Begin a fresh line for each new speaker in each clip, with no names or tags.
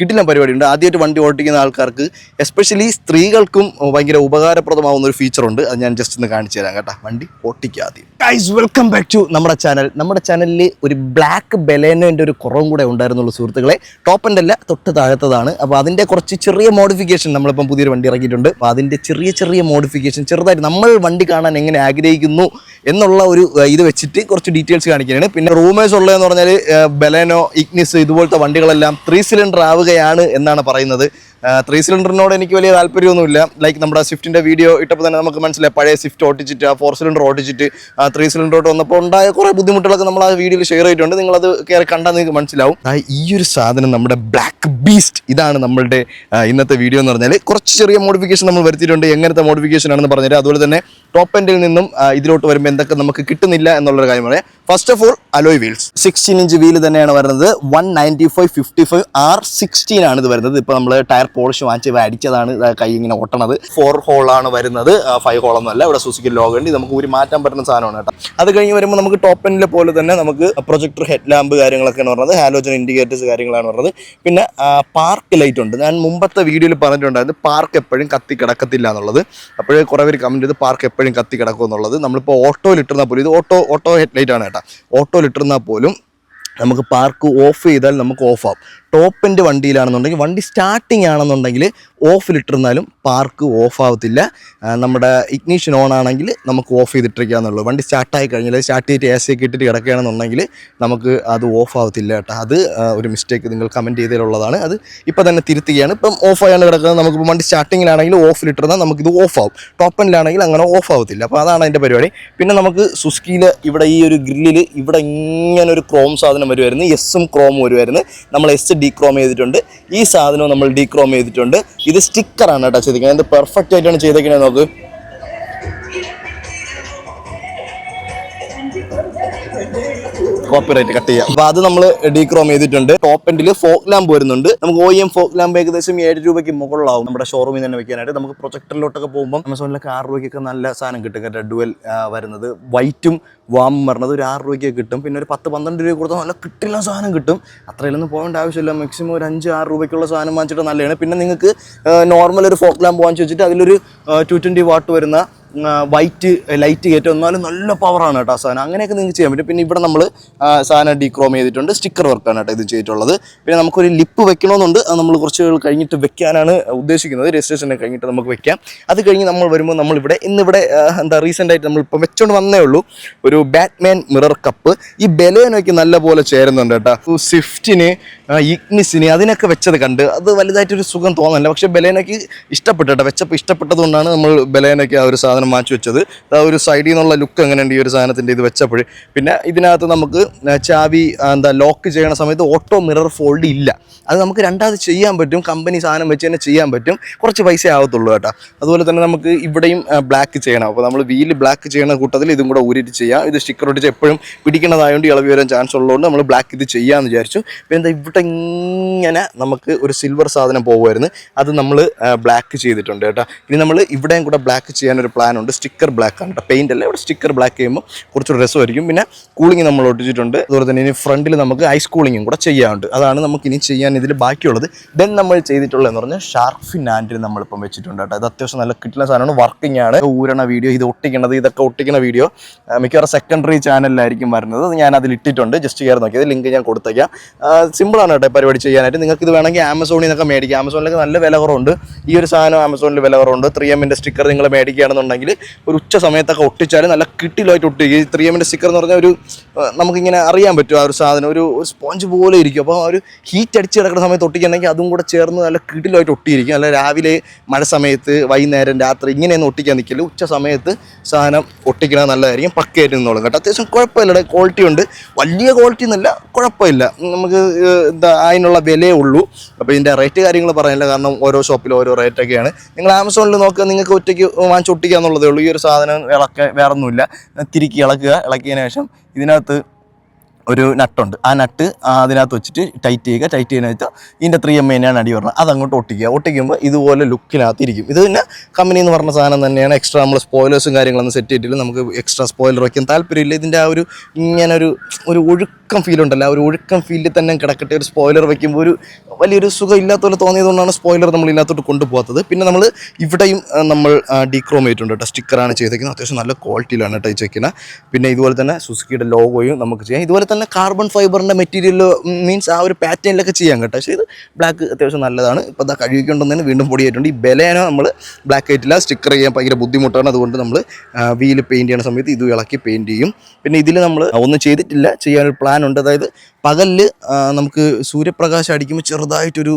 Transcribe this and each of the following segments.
കിടിലൻ പരിപാടിയുണ്ട്. ആദ്യമായിട്ട് വണ്ടി ഓടിക്കുന്ന ആൾക്കാർക്ക് എസ്പെഷ്യലി സ്ത്രീകൾക്കും ഭയങ്കര ഉപകാരപ്രദമാവുന്ന ഒരു ഫീച്ചറുണ്ട്. അത് ഞാൻ ജസ്റ്റ് ഒന്ന് കാണിച്ചു തരാം കേട്ടോ. വണ്ടി ഓട്ടിക്കുക ആദ്യം. ഗൈസ്, വെൽക്കം ബാക്ക് ടു നമ്മുടെ ചാനൽ. നമ്മുടെ ചാനലിൽ ഒരു ബ്ലാക്ക് ബലേനോൻ്റെ ഒരു കുറവും കൂടെ ഉണ്ടായിരുന്നുള്ളൂ സുഹൃത്തുക്കളെ. ടോപ്പ് എൻഡ് അല്ല, തൊട്ട് താഴത്തതാണ്. അപ്പോൾ അതിൻ്റെ കുറച്ച് ചെറിയ മോഡിഫിക്കേഷൻ നമ്മളിപ്പം പുതിയൊരു വണ്ടി ഇറക്കിയിട്ടുണ്ട്. അപ്പോൾ അതിൻ്റെ ചെറിയ മോഡിഫിക്കേഷൻ ചെറുതായിട്ട് നമ്മൾ വണ്ടി കാണാൻ എങ്ങനെ ആഗ്രഹിക്കുന്നു എന്നുള്ള ഒരു ഇത് വെച്ചിട്ട് കുറച്ച് ഡീറ്റെയിൽസ് കാണിക്കാനാണ്. പിന്നെ റൂമേഴ്സ് ഉള്ളതെന്ന് പറഞ്ഞാൽ ബലേനോ, ഇഗ്നിസ് ഇതുപോലത്തെ വണ്ടികളെല്ലാം 3 സിലിണ്ടർ ആവുകയാണ് എന്നാണ് പറയുന്നത്. 3 സിലിണ്ടറിനോട് എനിക്ക് വലിയ താല്പര്യമൊന്നുമില്ല. ലൈക്ക് നമ്മുടെ സ്വിഫ്റ്റിൻ്റെ വീഡിയോ ഇട്ടപ്പോൾ തന്നെ നമുക്ക് മനസ്സിലായി, പഴയ സ്വിഫ്റ്റ് ഓട്ടിച്ചിട്ട് 4 സിലിണ്ടർ ഓട്ടിച്ചിട്ട് 3 സിലിണ്ടറോട്ട് വന്നപ്പോൾ ഉണ്ടായ കുറേ ബുദ്ധിമുട്ടുകളൊക്കെ നമ്മൾ ആ വീഡിയോയിൽ ഷെയർ ചെയ്തിട്ടുണ്ട്. നിങ്ങളത് കയറി കണ്ടാൽ നിങ്ങൾക്ക് മനസ്സിലാവും. ഈ ഒരു സാധനം നമ്മുടെ ബ്ലാക്ക് ബീസ്റ്റ്, ഇതാണ് നമ്മളുടെ ഇന്നത്തെ വീഡിയോ എന്ന് പറഞ്ഞാൽ. കുറച്ച് ചെറിയ മോഡിഫിക്കേഷൻ നമ്മൾ വരുത്തിയിട്ടുണ്ട്. എങ്ങനത്തെ മോഡിഫിക്കേഷൻ ആണെന്ന് പറഞ്ഞുതരാം. അതുപോലെ തന്നെ ടോപ്പ് എൻഡിൽ നിന്നും ഇതിലോട്ട് വരുമ്പോൾ എന്തൊക്കെ നമുക്ക് കിട്ടുന്നില്ല എന്നുള്ളൊരു കാര്യം പറയാം. First of all, alloy wheels 16 inch wheel തന്നെയാണ് വരുന്നത്. 195/55 R16 ആണ് ഇത് വരുന്നത്. ഇപ്പോൾ നമ്മൾ ടയർ പോളിഷ് വാങ്ങിച്ച് അടിച്ചതാണ് കൈ ഇങ്ങനെ ഒട്ടണത്. 4 ഹോളാണ് വരുന്നത്, 5 ഹോളൊന്നുമല്ല. ഇവിടെ സുസുക്കി ലോഗോ ഉണ്ട്. നമുക്ക് ഊരി മാറ്റാൻ പറ്റുന്ന സാധനമാണ് കേട്ടോ. അത് കഴിഞ്ഞ് വരുമ്പോൾ നമുക്ക് ടോപ്പ് എൻഡിലെ പോലെ തന്നെ നമുക്ക് പ്രൊജക്ടർ, ഹെഡ് ലാമ്പ് കാര്യങ്ങളൊക്കെയാണ് പറഞ്ഞത്. ഹാലോജൻ ഇൻഡിക്കേറ്റേഴ്സ് കാര്യങ്ങളാണ് പറഞ്ഞത്. പിന്നെ പാർക്ക് ലൈറ്റ് ഉണ്ട്. ഞാൻ മുമ്പത്തെ വീഡിയോയിൽ പറഞ്ഞിട്ടുണ്ടായിരുന്നു പാർക്ക് എപ്പോഴും കത്തി കിടക്കത്തില്ല എന്നുള്ളത്. അപ്പോഴേ കുറേ പേര് കമൻറ്റ് ചെയ്ത് പാർക്ക് എപ്പോഴും കത്തി കിടക്കും എന്നുള്ളത്. നമ്മളിപ്പോൾ ഓട്ടോയിലിട്ടിരുന്നാൽ പോലും, ഇത് ഓട്ടോ ഹെഡ് ലൈറ്റ് ആണ് കേട്ടോ. ഓട്ടോയിലിട്ടിരുന്നാൽ പോലും നമുക്ക് പാർക്ക് ഓഫ് ചെയ്താൽ നമുക്ക് ഓഫ് ആവും. ടോപ്പ് എൻഡ് വണ്ടിയിലാണെന്നുണ്ടെങ്കിൽ, വണ്ടി സ്റ്റാർട്ടിങ് ആണെന്നുണ്ടെങ്കിൽ ഓഫിലിട്ടിരുന്നാലും പാർക്ക് ഓഫ് ആവത്തില്ല. നമ്മുടെ ഇഗ്നീഷൻ ഓൺ ആണെങ്കിൽ നമുക്ക് ഓഫ് ചെയ്തിട്ടിരിക്കാന്നുള്ളൂ. വണ്ടി സ്റ്റാർട്ടായി കഴിഞ്ഞാൽ സ്റ്റാർട്ട് ചെയ്തിട്ട് AC ഒക്കെ ഇട്ടിട്ട് കിടക്കുകയാണെന്നുണ്ടെങ്കിൽ നമുക്ക് അത് ഓഫ് ആവത്തില്ല കേട്ടോ. അത് ഒരു മിസ്റ്റേക്ക് നിങ്ങൾ കമൻറ്റ് ചെയ്തതിലുള്ളതാണ്. അത് ഇപ്പോൾ തന്നെ തിരുത്തുകയാണ്. ഇപ്പം ഓഫ് ആയാണ് കിടക്കുന്നത്. നമുക്കിപ്പോൾ വണ്ടി സ്റ്റാർട്ടിങ്ങിലാണെങ്കിൽ ഓഫിലിട്ടിരുന്നാൽ നമുക്കിത് ഓഫ് ആവും. ടോപ്പ് എൻഡിലാണെങ്കിൽ അങ്ങനെ ഓഫ് ആവത്തില്ല. അപ്പോൾ അതാണ് അതിൻ്റെ പരിപാടി. പിന്നെ നമുക്ക് സുസുക്കിയിൽ ഇവിടെ ഈ ഒരു ഗ്രില്ലിൽ ഇവിടെ ഇങ്ങനെ ഒരു ക്രോം സാധനം വരുമായിരുന്നു. എസ്സും ക്രോമും വരുമായിരുന്നു. നമ്മൾ എസ് ഡീക്രോം ചെയ്തിട്ടുണ്ട്. ഈ സാധനവും നമ്മൾ ഡീക്രോം ചെയ്തിട്ടുണ്ട്. ഇത് സ്റ്റിക്കറാണ് കേട്ടോ ചെയ്തിരിക്കുന്നത്. എന്ത് പെർഫെക്റ്റ് ആയിട്ടാണ് ചെയ്തേക്കുന്നത് നോക്ക്. കോപ്പിറൈറ്റ് കട്ട് ചെയ്യാം. അപ്പോൾ അത് നമ്മൾ ഡീക്രോം ചെയ്തിട്ടുണ്ട്. ടോപ്പ് എൻഡിൽ ഫോക്ക് ലാമ്പ് വരുന്നുണ്ട്. നമുക്ക് OEM ഫോക്ക് ലാമ്പ് ഏകദേശം 7 രൂപയ്ക്ക് മുകളിലാവും നമ്മുടെ ഷോറൂമിൽ തന്നെ വെക്കാനായിട്ട്. നമുക്ക് പ്രൊജക്ടറിലോട്ടൊക്കെ പോകുമ്പോൾ ആമസോണിലൊക്കെ 6 രൂപയ്ക്കൊക്കെ നല്ല സാധനം കിട്ടും കേട്ടോ. ഡുവൽ വരുന്നത് വൈറ്റും വാമും വരുന്നത് ഒരു 6 രൂപയ്ക്ക് കിട്ടും. പിന്നെ ഒരു 10-12 രൂപ കൊടുത്താൽ നല്ല കിട്ടില്ല സാധനം കിട്ടും. അത്രയിലൊന്നും പോകേണ്ട ആവശ്യമില്ല. മാക്സിമം ഒരു 5-6 രൂപയ്ക്കുള്ള സാധനം വാങ്ങിച്ചിട്ട് നല്ലതാണ്. പിന്നെ നിങ്ങൾക്ക് നോർമൽ ഒരു ഫോക്ക് ലാമ്പ് വാങ്ങിച്ച് വെച്ചിട്ട് അതിലൊരു 220 വാട്ട് വരുന്ന വൈറ്റ് ലൈറ്റ് കയറ്റം, എന്നാലും നല്ല പവറാണ് കേട്ടോ സാധനം. അങ്ങനെയൊക്കെ നിങ്ങൾക്ക് ചെയ്യാൻ പറ്റും. പിന്നെ ഇവിടെ നമ്മൾ സാധനം ഡീക്രോം ചെയ്തിട്ടുണ്ട്. സ്റ്റിക്കർ വർക്കാണ് കേട്ടോ ഇത് ചെയ്തിട്ടുള്ളത്. പിന്നെ നമുക്കൊരു ലിപ്പ് വെക്കണമെന്നുണ്ട്. അത് നമ്മൾ കുറച്ച് കഴിഞ്ഞിട്ട് വെക്കാനാണ് ഉദ്ദേശിക്കുന്നത്. രജിസ്ട്രേഷനെ കഴിഞ്ഞിട്ട് നമുക്ക് വെക്കാം. അത് കഴിഞ്ഞ് നമ്മൾ വരുമ്പോൾ നമ്മളിവിടെ ഇന്നിവിടെ റീസെൻ്റ് ആയിട്ട് നമ്മളിപ്പോൾ വെച്ചുകൊണ്ട് വന്നേ ഉള്ളൂ ഒരു ബാറ്റ്മാൻ മിറർ കപ്പ്. ഈ ബലേനോയ്ക്ക് നല്ല പോലെ ചേരുന്നുണ്ട് കേട്ടോ. സ്വിഫ്റ്റിന്, ഇഗ്നിസിന് അതിനൊക്കെ വെച്ചത് കണ്ട് അത് വലുതായിട്ടൊരു സുഖം തോന്നല്ല. പക്ഷേ ബലേനോയ്ക്ക് ഇഷ്ടപ്പെട്ടു കേട്ടോ. വെച്ചപ്പോൾ ഇഷ്ടപ്പെട്ടതുകൊണ്ടാണ് നമ്മൾ ബലേനോയ്ക്ക് ആ ഒരു സാധനം മാറ്റി വെച്ചത്. ആ ഒരു സൈഡിൽ നിന്നുള്ള ലുക്ക് എങ്ങനെയുണ്ട് ഈ ഒരു സാധനത്തിൻ്റെ ഇത് വെച്ചപ്പോൾ. പിന്നെ ഇതിനകത്ത് നമുക്ക് ചാവി ലോക്ക് ചെയ്യണ സമയത്ത് ഓട്ടോ മിറർ ഫോൾഡ് ഇല്ല. അത് നമുക്ക് രണ്ടാമത് ചെയ്യാൻ പറ്റും. കമ്പനി സാധനം വെച്ച് തന്നെ ചെയ്യാൻ പറ്റും. കുറച്ച് പൈസ ആവത്തുള്ളൂ കേട്ടോ. അതുപോലെ തന്നെ നമുക്ക് ഇവിടെയും ബ്ലാക്ക് ചെയ്യണം. അപ്പോൾ നമ്മൾ വീല് ബ്ലാക്ക് ചെയ്യണ കൂട്ടത്തിൽ ഇതും കൂടെ ഊരിയിട്ട് ചെയ്യാം. ഇത് സ്റ്റിക്കർ ഒട്ടിച്ച് എപ്പോഴും പിടിക്കുന്നതായതുകൊണ്ട് ഇളവി വരാൻ ചാൻസ് ഉള്ളതുകൊണ്ട് നമ്മൾ ബ്ലാക്ക് ഇത് ചെയ്യാമെന്ന് വിചാരിച്ചു. പിന്നെ എന്താ ഇവിടെ ഇങ്ങനെ നമുക്ക് ഒരു സിൽവർ സാധനം പോകുമായിരുന്നു. അത് നമ്മൾ ബ്ലാക്ക് ചെയ്തിട്ടുണ്ട് കേട്ടോ. ഇനി നമ്മൾ ഇവിടെയും കൂടെ ബ്ലാക്ക് ചെയ്യാനൊരു പ്ലാനുണ്ട്. സ്റ്റിക്കർ ബ്ലാക്ക് ആണ് കേട്ടോ. പെയിൻ്റ് അല്ല, ഇവിടെ സ്റ്റിക്കർ ബ്ലാക്ക് ചെയ്യുമ്പോൾ കുറച്ചൊരു രസമായിരിക്കും. പിന്നെ കൂളിംഗ് നമ്മൾ ഒട്ടിച്ചിട്ടുണ്ട്. അതുപോലെ തന്നെ ഇനി ഫ്രണ്ടിൽ നമുക്ക് ഐസ് കൂളിങ്ങും കൂടെ ചെയ്യാറുണ്ട്. അതാണ് നമുക്ക് ഇനി ചെയ്യാൻ ഇതിൽ ബാക്കിയുള്ളത്. ദെൻ നമ്മൾ ചെയ്തിട്ടുള്ളതെന്ന് പറഞ്ഞാൽ ഷാർക്ക് ഫിൻ ആൻഡിൽ നമ്മളിപ്പം വെച്ചിട്ടുണ്ട് കേട്ടോ. ഇത് അത്യാവശ്യം നല്ല കിട്ടുന്ന സാധനമാണ്. വർക്കിംഗ് ആണ്. ഊരണ വീഡിയോ, ഇത് ഒട്ടിക്കണത്, ഇതൊക്കെ ഒട്ടിക്കുന്ന വീഡിയോ മിക്കവാറും സെക്കൻഡറി ചാനലിലായിരിക്കും വരുന്നത്. ഞാൻ അതിൽ ഇട്ടിട്ടുണ്ട്. ജസ്റ്റ് കയറി നോക്കിയത് ലിങ്ക് ഞാൻ കൊടുത്തേക്കാം. സിമ്പിളാണ് കേട്ടോ പരിപാടി ചെയ്യാനായിട്ട്. നിങ്ങൾക്ക് ഇത് വേണമെങ്കിൽ ആമസോണിൽ നിന്നൊക്കെ മേടിക്കാം. ആമസോണിലൊക്കെ നല്ല വില കുറവുണ്ട്. ഈ ഒരു സാധനം ആമസോണിൽ വില കുറവുണ്ട്. 3Mൻ്റെ സ്റ്റിക്കർ നിങ്ങൾ മേടിക്കുകയാണെന്നുണ്ടെങ്കിൽ ഒരു ഉച്ച സമയത്തൊക്കെ ഒട്ടിച്ചാൽ നല്ല കിട്ടിലായിട്ട് ഒട്ടിക്കും. ഈ 3Mൻ്റെ സ്റ്റിക്കർ എന്ന് പറഞ്ഞാൽ ഒരു നമുക്കിങ്ങനെ അറിയാൻ പറ്റും ആ ഒരു സാധനം ഒരു സ്പോഞ്ച് പോലെ ഇരിക്കും. അപ്പോൾ ആ ഒരു ഹീറ്റ് അടിച്ച് കിടക്കുന്ന സമയത്ത് ഒട്ടിക്കുകയാണെങ്കിൽ അതും കൂടെ ചേർന്ന് നല്ല കിടിലായിട്ട് ഒട്ടിയിരിക്കും. അല്ല രാവിലെ മഴ സമയത്ത്, വൈകുന്നേരം, രാത്രി ഇങ്ങനെയൊന്നും ഒട്ടിക്കാൻ നിൽക്കില്ല. ഉച്ച സമയത്ത് സാധനം ഒട്ടിക്കണത് നല്ലതായിരിക്കും. പക്കയായിട്ട് നിന്നോളും കേട്ടോ. അത്യാവശ്യം കുഴപ്പമില്ല, ക്വാളിറ്റി ഉണ്ട്. വലിയ ക്വാളിറ്റി എന്നല്ല, കുഴപ്പമില്ല. നമുക്ക് അതിനുള്ള വിലയേ ഉള്ളൂ. അപ്പോൾ ഇതിൻ്റെ റേറ്റ് കാര്യങ്ങൾ പറയാനില്ല, കാരണം ഓരോ ഷോപ്പിലും ഓരോ റേറ്റൊക്കെയാണ്. നിങ്ങൾ ആമസോണിൽ നോക്കുക, നിങ്ങൾക്ക് ഒറ്റയ്ക്ക് വാങ്ങിച്ച് ഒട്ടിക്കുക എന്നുള്ളതേ ഉള്ളൂ. ഈ ഒരു സാധനം വേറൊന്നുമില്ല. തിരിക്കി ഇളക്കുക. ഇളക്കിയതിന് ശേഷം ഇതിനകത്ത് ഒരു നട്ടുണ്ട്. ആ നട്ട് അതിനകത്ത് വെച്ചിട്ട് ടൈറ്റ് ചെയ്യുന്നതിനകത്ത് ഇതിൻ്റെ 3M തന്നെയാണ് അടി പറഞ്ഞത്. അതങ്ങോട്ട് ഒട്ടിക്കുമ്പോൾ ഇതുപോലെ ലുക്കിനകത്ത് ഇരിക്കും. ഇത് പിന്നെ കമ്പനി എന്ന് പറഞ്ഞ സാധനം തന്നെയാണ്. എക്സ്ട്രാ നമ്മൾ സ്പോയിലേഴ്സും കാര്യങ്ങളൊന്നും സെറ്റ് ചെയ്തിട്ടില്ല. നമുക്ക് എക്സ്ട്രാ സ്പോയിലർ വയ്ക്കാൻ താല്പര്യമില്ല. ഇതിൻ്റെ ആ ഒരു ഇങ്ങനെ ഒരു ഒഴുക്കം ഫീൽ ഉണ്ടല്ലോ, ആ ഒരു ഒഴുക്കം ഫീലിൽ തന്നെ കിടക്കട്ടെ. ഒരു സ്പോയിലർ വയ്ക്കുമ്പോൾ ഒരു വലിയൊരു സുഖം ഇല്ലാത്ത പോലെ തോന്നിയതുകൊണ്ടാണ് സ്പോയിലർ നമ്മൾ ഇതിനകത്തോട്ട് കൊണ്ടുപോകാത്തത്. പിന്നെ നമ്മൾ ഇവിടെയും നമ്മൾ ഡീക്രോം ചെയ്തിട്ടുണ്ട് കേട്ടോ. സ്റ്റിക്കറാണ് ചെയ്തേക്കുന്നത്. അത്യാവശ്യം നല്ല ക്വാളിറ്റിയിലാണ് കേട്ടോ വെച്ചേക്കുന്നത്. പിന്നെ ഇതുപോലെ തന്നെ സുസുക്കിയുടെ ലോഗോയും നമുക്ക് ചെയ്യാം. ഇതുപോലെ തന്നെ കാർബൺ ഫൈബറിൻ്റെ മെറ്റീരിയൽ മീൻസ് ആ ഒരു പാറ്റേണിലൊക്കെ ചെയ്യാം കേട്ടോ. പക്ഷേ ഇത് ബ്ലാക്ക് അത്യാവശ്യം നല്ലതാണ്. ഇപ്പോൾ അത് കഴുകിക്കൊണ്ടുതന്നെ വീണ്ടും പൊടിയായിട്ടുണ്ട്. ഈ ബലേനോ നമ്മൾ ബ്ലാക്ക് ആയിട്ടില്ല, സ്റ്റിക്കർ ചെയ്യാൻ ഭയങ്കര ബുദ്ധിമുട്ടാണ്. അതുകൊണ്ട് നമ്മൾ വീല് പെയിൻറ്റ് ചെയ്യുന്ന സമയത്ത് ഇത് ഇളക്കി പെയിൻറ്റ് ചെയ്യും. പിന്നെ ഇതിൽ നമ്മൾ ഒന്നും ചെയ്തിട്ടില്ല, ചെയ്യാനൊരു പ്ലാൻ ഉണ്ട്. അതായത് പകലിൽ നമുക്ക് സൂര്യപ്രകാശം അടിക്കുമ്പോൾ ചെറുതായിട്ടൊരു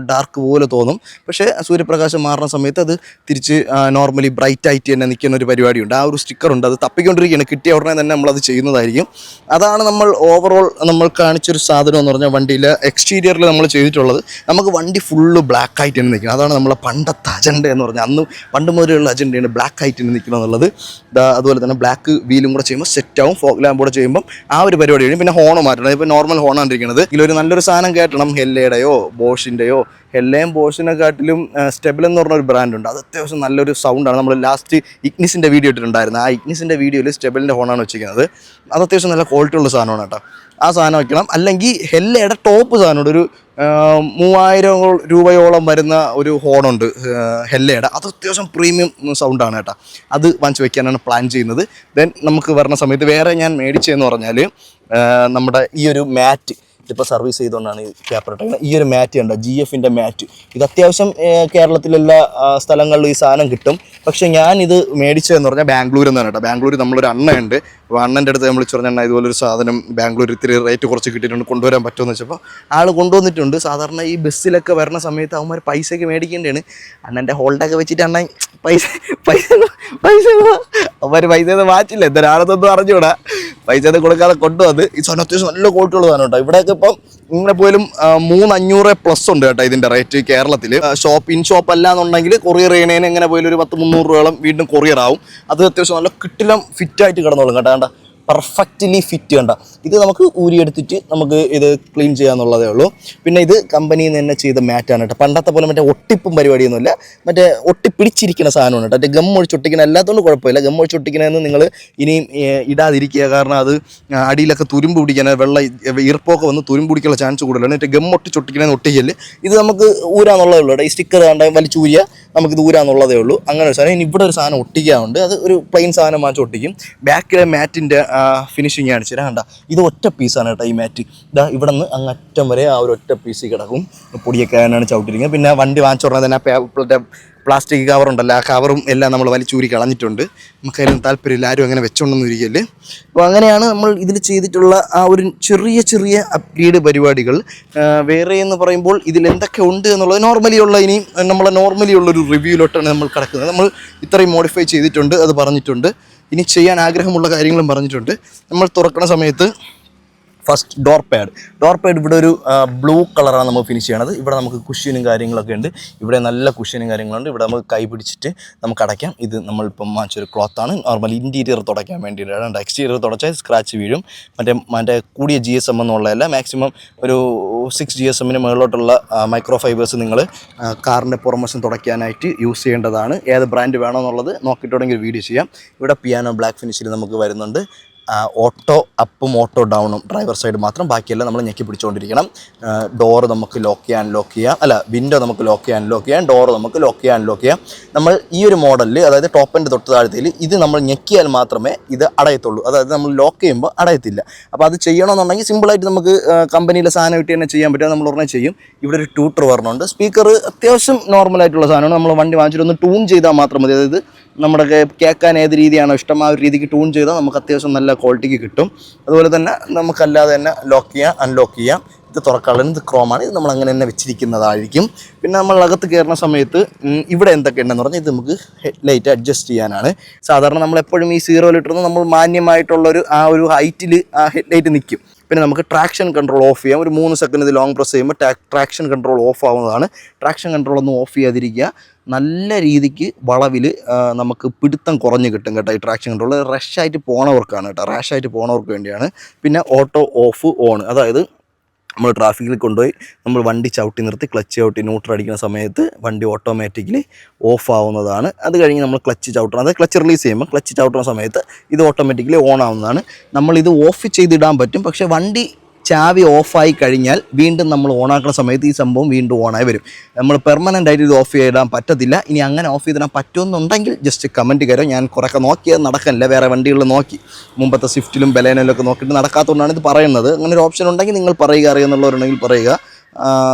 ഡാർക്ക് പോലെ തോന്നും. പക്ഷേ സൂര്യപ്രകാശം മാറുന്ന സമയത്ത് അത് തിരിച്ച് നോർമലി ബ്രൈറ്റ് ആയിട്ട് തന്നെ നിൽക്കുന്ന ഒരു പരിപാടിയുണ്ട്. ആ ഒരു സ്റ്റിക്കറുണ്ട്, അത് തപ്പിക്കൊണ്ടിരിക്കുകയാണ്. കിട്ടിയ ഉടനെ തന്നെ നമ്മളത് ചെയ്യുന്നതായിരിക്കും. അതാണ് നമ്മൾ ഓവറോൾ നമ്മൾ കാണിച്ചൊരു സാധനം എന്ന് പറഞ്ഞാൽ വണ്ടിയിൽ എക്സ്റ്റീരിയറിൽ നമ്മൾ ചെയ്തിട്ടുള്ളത്. നമുക്ക് വണ്ടി ഫുള്ള് ബ്ലാക്ക് ആയിട്ട് തന്നെ നിൽക്കണം. അതാണ് നമ്മളെ പണ്ടത്തെ അജണ്ട എന്ന് പറഞ്ഞാൽ, അന്ന് പണ്ട് മുതലുള്ള അജണ്ടയാണ് ബ്ലാക്ക് ആയിട്ട് തന്നെ നിൽക്കണം എന്നുള്ളത്. അതുപോലെ തന്നെ ബ്ലാക്ക് വീലും കൂടെ ചെയ്യുമ്പോൾ സെറ്റാവും. ഫോഗ് ലാമ്പ് കൂടെ ചെയ്യുമ്പം ആ ഒരു പരിപാടി കഴിയും. പിന്നെ ഹോൺ മാറ്റണം. ഇപ്പോൾ നോർമൽ ഹോണാണ് ഇരിക്കുന്നത്. ഇതിലൊരു നല്ലൊരു സാധനം കേട്ടണം. ഹെല്ലയുടെയോ ബോഷിൻ്റെയോ, ഹെല്ലയും ബോഷിനെക്കാട്ടിലും സ്റ്റെബിൾ എന്ന് പറഞ്ഞൊരു ബ്രാൻഡുണ്ട്. അത് അത്യാവശ്യം നല്ലൊരു സൗണ്ടാണ്. നമ്മൾ ലാസ്റ്റ് ഇഗ്നിസിൻ്റെ വീഡിയോ ഇട്ടിട്ടുണ്ടായിരുന്നു. ആ ഇഗ്നിസിൻ്റെ വീഡിയോയിൽ സ്റ്റെബിളിൻ്റെ ഹോണാണ് വെച്ചിരിക്കുന്നത്. അത് അത്യാവശ്യം നല്ല ക്വാളിറ്റി ഉള്ള സാധനമാണ് കേട്ടോ. ആ സാധനം വയ്ക്കണം. അല്ലെങ്കിൽ ഹെല്ലയുടെ ടോപ്പ് സാധനമുണ്ട്, ഒരു 3000 രൂപയോളം വരുന്ന ഒരു ഹോണുണ്ട് ഹെല്ലയുടെ. അത് അത്യാവശ്യം പ്രീമിയം സൗണ്ടാണ് കേട്ടോ. അത് വാങ്ങിച്ച് വയ്ക്കാനാണ് പ്ലാൻ ചെയ്യുന്നത്. ദെൻ നമുക്ക് വരുന്ന സമയത്ത് വേറെ ഞാൻ മേടിച്ചതെന്ന് പറഞ്ഞാൽ നമ്മുടെ ഈ ഒരു മാറ്റ്, ഇപ്പോൾ സർവീസ് ചെയ്തുകൊണ്ടാണ് ഈ പേപ്പർ ഇട്ടേക്കുന്നത്. ഈ ഒരു മാറ്റ് ഉണ്ട്, GFൻ്റെ മാറ്റ്. ഇത് അത്യാവശ്യം കേരളത്തിലെല്ലാ സ്ഥലങ്ങളിലും ഈ സാധനം കിട്ടും. പക്ഷേ ഞാനിത് മേടിച്ചതെന്ന് പറഞ്ഞാൽ ബാംഗ്ലൂരിൽ നിന്നാണ് കേട്ടോ. ബാംഗ്ലൂർ നമ്മളൊരു അണ്ണയുണ്ട്. അപ്പോൾ അണ്ണൻ്റെ അടുത്ത് നമ്മൾ പറഞ്ഞാൽ ഇതുപോലൊരു സാധനം ബാംഗ്ലൂർ ഇത്തിരി റേറ്റ് കുറച്ച് കിട്ടിയിട്ടുണ്ട്, കൊണ്ടുവരാൻ പറ്റുമെന്ന് വെച്ചപ്പോൾ ആൾ കൊണ്ടുവന്നിട്ടുണ്ട്. സാധാരണ ഈ ബസ്സിലൊക്കെ വരുന്ന സമയത്ത് അവന്മാർ പൈസയൊക്കെ മേടിക്കേണ്ടതാണ്. അണ്ണൻ്റെ ഹോൾഡൊക്കെ വെച്ചിട്ട് അണ്ണൻ പൈസ അവന്മാർ പൈസയൊന്നും മാറ്റില്ല. എന്തൊരാളെന്നൊന്നും അറിഞ്ഞൂടാ. പൈസ കൊടുക്കാതെ കൊണ്ടുവന്ന് ഈ സാധനം അത്യാവശ്യം നല്ല ക്വാളിറ്റി ഉള്ള സാധനം കേട്ടോ. ഇവിടെയൊക്കെ ഇപ്പം ഇങ്ങനെ പോലും 300-500+ ഉണ്ട് കേട്ടോ ഇതിൻ്റെ റേറ്റ് കേരളത്തിൽ. ഇൻ ഷോപ്പ് അല്ല എന്നുണ്ടെങ്കിൽ കൊറിയർ ചെയ്യണേന് എങ്ങനെ പോയാലും ഒരു 10-300 രൂപയോളം വീണ്ടും കൊറിയർ ആവും. അത് അത്യാവശ്യം നല്ല കിട്ടിലും ഫിറ്റായിട്ട് കിടന്നോളും കേട്ടോ. കണ്ട പെർഫെക്റ്റ്ലി ഫിറ്റ് കണ്ട. ഇത് നമുക്ക് ഊരിയെടുത്തിട്ട് നമുക്ക് ഇത് ക്ലീൻ ചെയ്യാന്നുള്ളതേ ഉള്ളൂ. പിന്നെ ഇത് കമ്പനിയിൽ നിന്ന് തന്നെ ചെയ്ത മാറ്റാണ് കേട്ടോ. പണ്ടത്തെ പോലെ മറ്റേ ഒട്ടിപ്പും പരിപാടിയൊന്നുമില്ല, മറ്റേ ഒട്ടിപ്പിടിച്ചിരിക്കുന്ന സാധനമാണ് കേട്ടോ. മറ്റേ ഗം ഒഴിച്ചൊട്ടിക്കുന്ന അല്ലാത്തതുകൊണ്ട് കുഴപ്പമില്ല. ഗം ഒഴിച്ചൊട്ടിക്കണമെന്ന് നിങ്ങൾ ഇനിയും ഇടാതിരിക്കുക. കാരണം അത് അടിയിലൊക്കെ തുരുമ്പ് പിടിക്കാൻ, ഈർപ്പൊക്കെ വന്ന് തുരുമ്പ് പിടിക്കാനുള്ള ചാൻസ് കൂടുതലാണ്. മറ്റേ ഗം ഒട്ടിച്ചൊട്ടിക്കണമെന്ന് ഒട്ടിക്കല്. ഇത് നമുക്ക് ഊരാന്നുള്ളതേ ഉള്ളൂ കേട്ടോ. ഈ സ്റ്റിക്കർ കണ്ടാൽ വലിച്ചൂരിയ നമുക്കിത് ഊരാന്നുള്ളതേ ഉള്ളൂ. അങ്ങനെ ഒരു സാധനം. ഇനി ഇവിടെ ഒരു സാധനം ഒട്ടിക്കാറുണ്ട്. അത് ഒരു പ്ലെയിൻ സാധനം വാങ്ങിച്ച് ഒട്ടിക്കും. ബാക്കിലെ മാറ്റിൻ്റെ ഫിനിഷിങ് കാണിച്ചു തരാം. കണ്ട, ഇത് ഒറ്റ പീസാണ് കേട്ടോ ഈ മാറ്റ്. ഇതാ ഇവിടെ നിന്ന് അങ്ങറ്റം വരെ ആ ഒരു ഒറ്റ പീസ് കിടക്കും. പൊടിയൊക്കെ ആണ് ചവിട്ടിരിക്കുന്നത്. പിന്നെ വണ്ടി വാങ്ങിച്ചു പറഞ്ഞാൽ തന്നെ പ്ലാസ്റ്റിക് കവറുണ്ടല്ലോ, ആ കവറും എല്ലാം നമ്മൾ വലിച്ചൂരി കളഞ്ഞിട്ടുണ്ട്. നമുക്കതിനും താല്പര്യമില്ല, ആരും അങ്ങനെ വെച്ചോണ്ടൊന്നും ഇരിക്കല്. അപ്പോൾ അങ്ങനെയാണ് നമ്മൾ ഇതിൽ ചെയ്തിട്ടുള്ള ആ ഒരു ചെറിയ അപ്ഗ്രേഡ് പരിപാടികൾ. വേറെ എന്ന് പറയുമ്പോൾ ഇതിൽ എന്തൊക്കെ ഉണ്ട് എന്നുള്ളത് നോർമലി ഉള്ളൊരു റിവ്യൂയിലോട്ടാണ് നമ്മൾ കിടക്കുന്നത്. നമ്മൾ ഇത്രയും മോഡിഫൈ ചെയ്തിട്ടുണ്ട്, അത് പറഞ്ഞിട്ടുണ്ട്. ഇനി ചെയ്യാൻ ആഗ്രഹമുള്ള കാര്യങ്ങളും പറഞ്ഞിട്ടുണ്ട്. നമ്മൾ തുറക്കുന്ന സമയത്ത് ഫസ്റ്റ് ഡോർ പാഡ് ഇവിടെ ഒരു ബ്ലൂ കളറാണ് നമ്മൾ ഫിനിഷ് ചെയ്യണത്. ഇവിടെ നമുക്ക് കുഷ്യനും കാര്യങ്ങളൊക്കെ ഉണ്ട്. ഇവിടെ നല്ല കുഷ്യനും കാര്യങ്ങളുണ്ട്. ഇവിടെ നമുക്ക് കൈ പിടിച്ചിട്ട് നമുക്ക് അടയ്ക്കാം. ഇത് നമ്മളിപ്പം വാങ്ങിച്ചൊരു ക്ലോത്താണ്. നോർമൽ ഇൻറ്റീരിയർ തുടയ്ക്കാൻ വേണ്ടിയിട്ടാണ്. എക്സ്റ്റീരിയർ തുടച്ചാൽ സ്ക്രാച്ച് വീഴും. മറ്റേ കൂടിയ GSM എന്നുള്ളതല്ല, മാക്സിമം ഒരു 6 GSM മുകളിലോട്ടുള്ള മൈക്രോ ഫൈബേഴ്സ് നിങ്ങൾ കാറിൻ്റെ പുറമശം തുടയ്ക്കാനായിട്ട് യൂസ് ചെയ്യേണ്ടതാണ്. ഏത് ബ്രാൻഡ് വേണമെന്നുള്ളത് നോക്കിയിട്ടുണ്ടെങ്കിൽ വീഡിയോ ചെയ്യാം. ഇവിടെ പിയാനോ ബ്ലാക്ക് ഫിനിഷിൽ നമുക്ക് വരുന്നുണ്ട്. ഓട്ടോ അപ്പും ഓട്ടോ ഡൗണും ഡ്രൈവർ സൈഡ് മാത്രം, ബാക്കിയെല്ലാം നമ്മൾ ഞെക്കി പിടിച്ചുകൊണ്ടിരിക്കണം. ഡോറ് നമുക്ക് ലോക്ക് ചെയ്യാം, വിൻഡോ നമുക്ക് ലോക്ക് ചെയ്യാം, ഡോറ് നമുക്ക് ലോക്ക് ചെയ്യാം. നമ്മൾ ഈ ഒരു മോഡലിൽ, അതായത് ടോപ്പ് എൻഡ് തൊട്ട് താഴത്തിൽ ഇത് നമ്മൾ ഞെക്കിയാൽ മാത്രമേ ഇത് അടയത്തുള്ളൂ. അതായത് നമ്മൾ ലോക്ക് ചെയ്യുമ്പോൾ അടയത്തില്ല. അപ്പോൾ അത് ചെയ്യണമെന്നുണ്ടെങ്കിൽ സിമ്പിളായിട്ട് നമുക്ക് കമ്പനിയിലെ സാധനം ഇട്ട് തന്നെ ചെയ്യാൻ പറ്റുക. നമ്മൾ ഉടനെ ചെയ്യും. ഇവിടെ ഒരു ട്യൂട്ടർ വരണുണ്ട്. സ്പീക്കർ അത്യാവശ്യം നോർമലായിട്ടുള്ള സാധനമാണ്. നമ്മൾ വണ്ടി വാങ്ങിച്ചിട്ട് ഒന്ന് ട്യൂൺ ചെയ്താൽ മാത്രം മതി. അതായത് നമ്മുടെ കേൾക്കാൻ ഏത് രീതിയാണോ ഇഷ്ടം ആ ഒരു രീതിക്ക് ട്യൂൺ ചെയ്താൽ നമുക്ക് അത്യാവശ്യം നല്ല ക്വാളിറ്റിക്ക് കിട്ടും. അതുപോലെ തന്നെ നമുക്കല്ലാതെ തന്നെ ലോക്ക് ചെയ്യാം, അൺലോക്ക് ചെയ്യാം. ഇത് തുറക്കാനുള്ളത് ഇത് ക്രോമാണ്. ഇത് നമ്മൾ അങ്ങനെ തന്നെ വെച്ചിരിക്കുന്നതായിരിക്കും. പിന്നെ നമ്മൾ അകത്ത് കയറുന്ന സമയത്ത് ഇവിടെ എന്തൊക്കെ ഉണ്ടെന്ന് പറഞ്ഞാൽ ഇത് നമുക്ക് ഹെഡ് ലൈറ്റ് അഡ്ജസ്റ്റ് ചെയ്യാനാണ്. സാധാരണ നമ്മളെപ്പോഴും ഈ 0 ലിറ്ററിൽ നമ്മൾ മാന്യമായിട്ടുള്ളൊരു ആ ഒരു ഹൈറ്റിൽ ആ ഹെഡ് ലൈറ്റ് നിൽക്കും. പിന്നെ നമുക്ക് ട്രാക്ഷൻ കൺട്രോൾ ഓഫ് ചെയ്യാം. ഒരു 3 സെക്കൻഡ് ഇത് ലോങ് പ്രസ് ചെയ്യുമ്പോൾ ട്രാക്ഷൻ കൺട്രോൾ ഓഫ് ആവുന്നതാണ്. ട്രാക്ഷൻ കൺട്രോൾ ഒന്നും ഓഫ് ചെയ്യാതിരിക്കുക. നല്ല രീതിക്ക് വളവിൽ നമുക്ക് പിടുത്തം കുറഞ്ഞ് കിട്ടും കേട്ടോ. ഈ ട്രാക്ഷൻ കൺട്രോൾ റഷായിട്ട് പോണവർക്കാണ് കേട്ടോ, റാഷായിട്ട് പോണവർക്ക് വേണ്ടിയാണ്. പിന്നെ ഓട്ടോ ഓഫ് ഓൺ, അതായത് നമ്മൾ ട്രാഫിക്കിൽ കൊണ്ടുപോയി നമ്മൾ വണ്ടി ചവിട്ടി നിർത്തി ക്ലച്ച് ചവിട്ടി ന്യൂട്രൽ അടിക്കുന്ന സമയത്ത് വണ്ടി ഓട്ടോമാറ്റിക്കലി ഓഫ് ആവുന്നതാണ്. അത് കഴിഞ്ഞ് നമ്മൾ ക്ലച്ച് ചവിട്ടണം, അതായത് ക്ലച്ച് റിലീസ് ചെയ്യുമ്പോൾ ക്ലച്ച് ചവിട്ടുന്ന സമയത്ത് ഇത് ഓട്ടോമാറ്റിക്കലി ഓൺ ആവുന്നതാണ്. നമ്മളിത് ഓഫ് ചെയ്തിടാൻ പറ്റും, പക്ഷേ വണ്ടി ചാവി ഓഫായി കഴിഞ്ഞാൽ വീണ്ടും നമ്മൾ ഓണാക്കുന്ന സമയത്ത് ഈ സംഭവം വീണ്ടും ഓണായി വരും. നമ്മൾ പെർമനൻ്റ് ആയിട്ട് ഇത് ഓഫ് ചെയ്തിടാൻ പറ്റത്തില്ല. ഇനി അങ്ങനെ ഓഫ് ചെയ്തിടാൻ പറ്റുമെന്നുണ്ടെങ്കിൽ ജസ്റ്റ് കമൻറ്റ് കയറും. ഞാൻ കുറേയൊക്കെ നോക്കിയത് നടക്കണില്ല, വേറെ വണ്ടികളിൽ നോക്കി, മുമ്പത്തെ സ്വിഫ്റ്റിലും ബലേനയിലൊക്കെ നോക്കിയിട്ട് നടക്കാത്തതുകൊണ്ടാണ് ഇത് പറയുന്നത്. അങ്ങനെ ഒരു ഓപ്ഷൻ ഉണ്ടെങ്കിൽ നിങ്ങൾ പറയുക, അറിയുന്നുള്ളവരുണ്ടെങ്കിൽ പറയുക.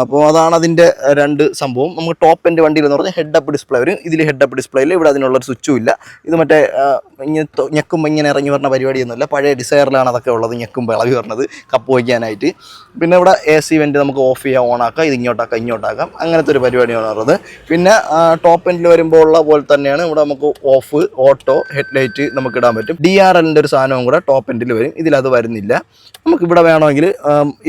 അപ്പോൾ അതാണ് അതിൻ്റെ 2 സംഭവം. നമുക്ക് ടോപ്പ് എൻഡ് വണ്ടിയിൽ എന്ന് പറഞ്ഞാൽ ഹെഡ് അപ്പ് ഡിസ്പ്ലേ വരും. ഇതിൽ ഹെഡ് അപ്പ് ഡിസ്പ്ലേയിൽ ഇവിടെ അതിനുള്ളൊരു സ്വിച്ചും ഇല്ല. ഇത് മറ്റേ ഇങ്ങനെ ഞെക്കുമ്പോൾ ഇങ്ങനെ ഇറങ്ങി വരുന്ന പരിപാടിയൊന്നുമില്ല. പഴയ ഡിസയറിലാണ് അതൊക്കെ ഉള്ളത്, ഞെക്കുമ്പോൾ ഇളകി വരുന്നത് കപ്പ് വയ്ക്കാനായിട്ട്. പിന്നെ ഇവിടെ AC വെൻ്റ് നമുക്ക് ഓഫ് ചെയ്യാം, ഓണാക്കാം, ഇത് ഇങ്ങോട്ടാക്കാം ഇങ്ങോട്ടാക്കാം, അങ്ങനത്തെ ഒരു പരിപാടിയാണ് ഉള്ളത്. പിന്നെ ടോപ്പ് എൻഡിൽ വരുമ്പോൾ ഉള്ള പോലെ തന്നെയാണ് ഇവിടെ നമുക്ക് ഓഫ്, ഓട്ടോ, ഹെഡ്ലൈറ്റ് നമുക്ക് ഇടാൻ പറ്റും. DRLൻ്റെ ഒരു സാധനവും കൂടെ ടോപ്പ് എൻഡിൽ വരും. ഇതിലത് വരുന്നില്ല. നമുക്കിവിടെ വേണമെങ്കിൽ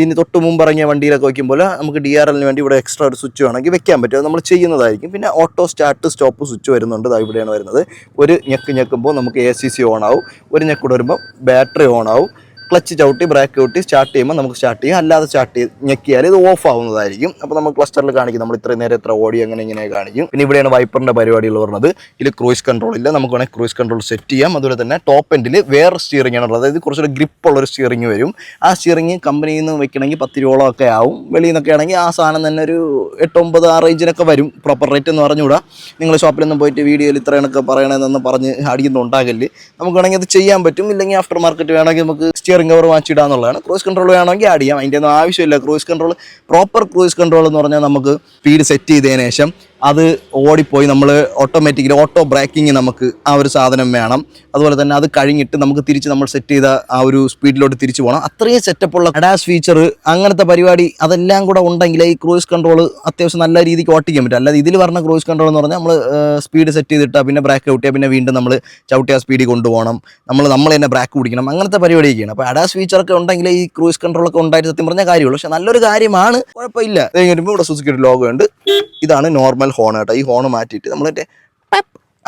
ഇനി തൊട്ട് മുമ്പ് ഇറങ്ങിയ വണ്ടിയിലൊക്കെ വയ്ക്കുമ്പോൾ നമുക്ക് DRLന് വേണ്ടി ഇവിടെ എക്സ്ട്രാ ഒരു സ്വിച്ച് വേണമെങ്കിൽ വെക്കാൻ പറ്റും. അത് നമ്മൾ ചെയ്യുന്നതായിരിക്കും. പിന്നെ ഓട്ടോ സ്റ്റാർട്ട് സ്റ്റോപ്പ് സ്വിച്ച് വരുന്നുണ്ട്, അത് ഇവിടെയാണ് വരുന്നത്. ഒരു ഞെക്കുമ്പോൾ നമുക്ക് ACC ഓൺ ആവും, ഒരു ഞെക്കൂടെ വരുമ്പോൾ ബാറ്ററി ഓൺ ആവും. ക്ലച്ച് ചവിട്ടി ബ്രേക്ക് ചവിട്ടി സ്റ്റാർട്ട് ചെയ്യുമ്പോൾ നമുക്ക് സ്റ്റാർട്ട് ചെയ്യാം, അല്ലാതെ ഞെക്കിയാൽ ഇത് ഓഫ് ആവുന്നതായിരിക്കും. അപ്പോൾ നമ്മൾ ക്ലസ്റ്ററിൽ കാണിക്കും നമ്മൾ ഇത്രയും നേരം എത്ര ഓടി അങ്ങനെ ഇങ്ങനെ കാണിക്കും. പിന്നെ ഇവിടെയാണ് വൈപ്പറിൻ്റെ പരിപാടികൾ പറഞ്ഞത്. ഇതിൽ ക്രൂയിസ് കൺട്രോൾ ഇല്ല, നമുക്ക് വേണമെങ്കിൽ ക്രൂയിസ് കൺട്രോൾ സെറ്റ് ചെയ്യാം. അതുപോലെ തന്നെ ടോപ്പ് എൻഡിൽ വേറെ സ്റ്റിയറിംഗ് ആണുള്ളത്, അതായത് കുറച്ചൊരു ഗ്രിപ്പുള്ളൊരു സ്റ്റിയറിംഗ് വരും. ആ സ്റ്റിയറിംഗ് കമ്പനിയിൽ നിന്ന് വെക്കണമെങ്കിൽ 10 രൂപയോളം ഒക്കെ ആവും. വെളിയിൽ നിന്നൊക്കെ ആണെങ്കിൽ ആ സാധനം തന്നെ ഒരു 8-9 ആ റേഞ്ചിനൊക്കെ വരും. പ്രോപ്പർ റേറ്റ് എന്ന് പറഞ്ഞുകൂടാ. നിങ്ങൾ ഷോപ്പിലൊന്നും പോയിട്ട് വീഡിയോയിൽ ഇത്ര കണക്ക് പറയണമെന്നൊന്നും പറഞ്ഞ് അടിയൊന്നുണ്ടാകല്ലേ. നമുക്ക് വേണമെങ്കിൽ അത് ചെയ്യാൻ പറ്റും. ഇല്ലെങ്കിൽ ആഫ്റ്റർ മാർക്കറ്റ് വേണമെങ്കിൽ നമുക്ക് സ്റ്റിയറിംഗ് കവർ വാങ്ങിച്ചിടാന്നുള്ളതാണ്. ക്രൂയിസ് കൺട്രോൾ വേണമെങ്കിൽ ആഡ് ചെയ്യാം, അതിൻ്റെ ഒന്നും ആവശ്യമില്ല. Cruise control, proper cruise control എന്ന് പറഞ്ഞാൽ നമുക്ക് സ്പീഡ് സെറ്റ് ചെയ്തതിന് ശേഷം അത് ഓടിപ്പോയി നമ്മൾ ഓട്ടോമാറ്റിക്കലി ഓട്ടോ ബ്രേക്കിങ് നമുക്ക് ആ ഒരു സാധനം വേണം. അതുപോലെ തന്നെ അത് കഴിഞ്ഞിട്ട് നമുക്ക് തിരിച്ച് നമ്മൾ സെറ്റ് ചെയ്ത ആ ഒരു സ്പീഡിലോട്ട് തിരിച്ചു പോകണം. അത്രയും സെറ്റപ്പുള്ള അഡാസ് ഫീച്ചർ, അങ്ങനത്തെ പരിപാടി അതെല്ലാം കൂടെ ഉണ്ടെങ്കിൽ ഈ ക്രൂയിസ് കൺട്രോൾ അത്യാവശ്യം നല്ല രീതിക്ക് ഓട്ടിക്കാൻ പറ്റും. അല്ലാതെ ഇതിൽ പറഞ്ഞ ക്രൂയിസ് കൺട്രോൾ എന്ന് പറഞ്ഞാൽ നമ്മൾ സ്പീഡ് സെറ്റ് ചെയ്തിട്ടാൽ പിന്നെ ബ്രേക്ക് ചവിട്ടിയാൽ പിന്നെ വീണ്ടും നമ്മൾ ചവിട്ടിയ സ്പീഡിൽ കൊണ്ടുപോകണം, നമ്മൾ തന്നെ ബ്രേക്ക് പിടിക്കണം, അങ്ങനത്തെ പരിപാടിയൊക്കെയാണ്. അപ്പോൾ അഡാസ് ഫീച്ചറൊക്കെ ഉണ്ടെങ്കിൽ ഈ ക്രൂയിസ് കൺട്രോളൊക്കെ ഉണ്ടായിട്ട് സത്യം പറഞ്ഞാൽ കാര്യമുള്ളൂ. പക്ഷേ നല്ലൊരു കാര്യമാണ്, കുഴപ്പമില്ല. അത് കഴിഞ്ഞിട്ട് ഇവിടെ സുസുക്കിയുടെ ലോഗോ ഉണ്ട്. ഇതാണ് നോർമൽ ഹോൺ കേട്ടോ. ഈ ഹോൺ മാറ്റിയിട്ട് നമ്മൾ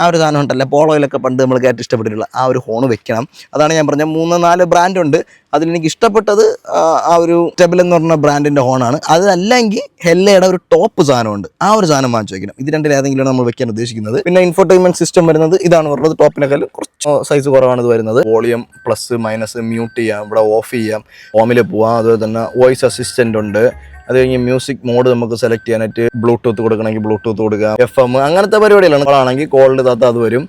ആ ഒരു സാധനം ഉണ്ടല്ലോ പോളോയിലൊക്കെ പണ്ട് നമ്മൾ കേട്ട് ഇഷ്ടപ്പെട്ടിട്ടുള്ള ആ ഒരു ഹോൺ വെക്കണം. അതാണ് ഞാൻ പറഞ്ഞ 3-4 ബ്രാൻഡുണ്ട്. അതിലെനിക്ക് ഇഷ്ടപ്പെട്ടത് ആ ഒരു സ്റ്റെബിൾ എന്ന് പറഞ്ഞ ബ്രാൻഡിൻ്റെ ഹോണാണ്. അതല്ലെങ്കിൽ ഹെല്ലയുടെ ഒരു ടോപ്പ് സാധനമുണ്ട്, ആ ഒരു സാധനം വാങ്ങിച്ചു വെക്കണം. ഇത് രണ്ടിൽ ഏതെങ്കിലും നമ്മൾ വെക്കാൻ ഉദ്ദേശിക്കുന്നത്. പിന്നെ ഇൻഫോർടൈൻമെന്റ് സിസ്റ്റം വരുന്നത് ഇതാണ് പറഞ്ഞത്. ടോപ്പിനേക്കാൾ കുറച്ച് സൈസ് കുറവാണ് ഇത് വരുന്നത്. വോളിയം പ്ലസ് മൈനസ് മ്യൂട്ട് ചെയ്യാം, ഇവിടെ ഓഫ് ചെയ്യാം, ഹോമിൽ പോവാം. അതുപോലെ തന്നെ വോയിസ് അസിസ്റ്റൻ്റ് ഉണ്ട്. അത് കഴിഞ്ഞ് മ്യൂസിക് മോഡ് നമുക്ക് സെലക്ട് ചെയ്യാനായിട്ട് ബ്ലൂടൂത്ത് കൊടുക്കണമെങ്കിൽ ബ്ലൂടൂത്ത് കൊടുക്കാം, FM അങ്ങനത്തെ പരിപാടികളാണ്. കോളാണെങ്കിൽ കോളിൻ്റെ തത്ത അത് വരും.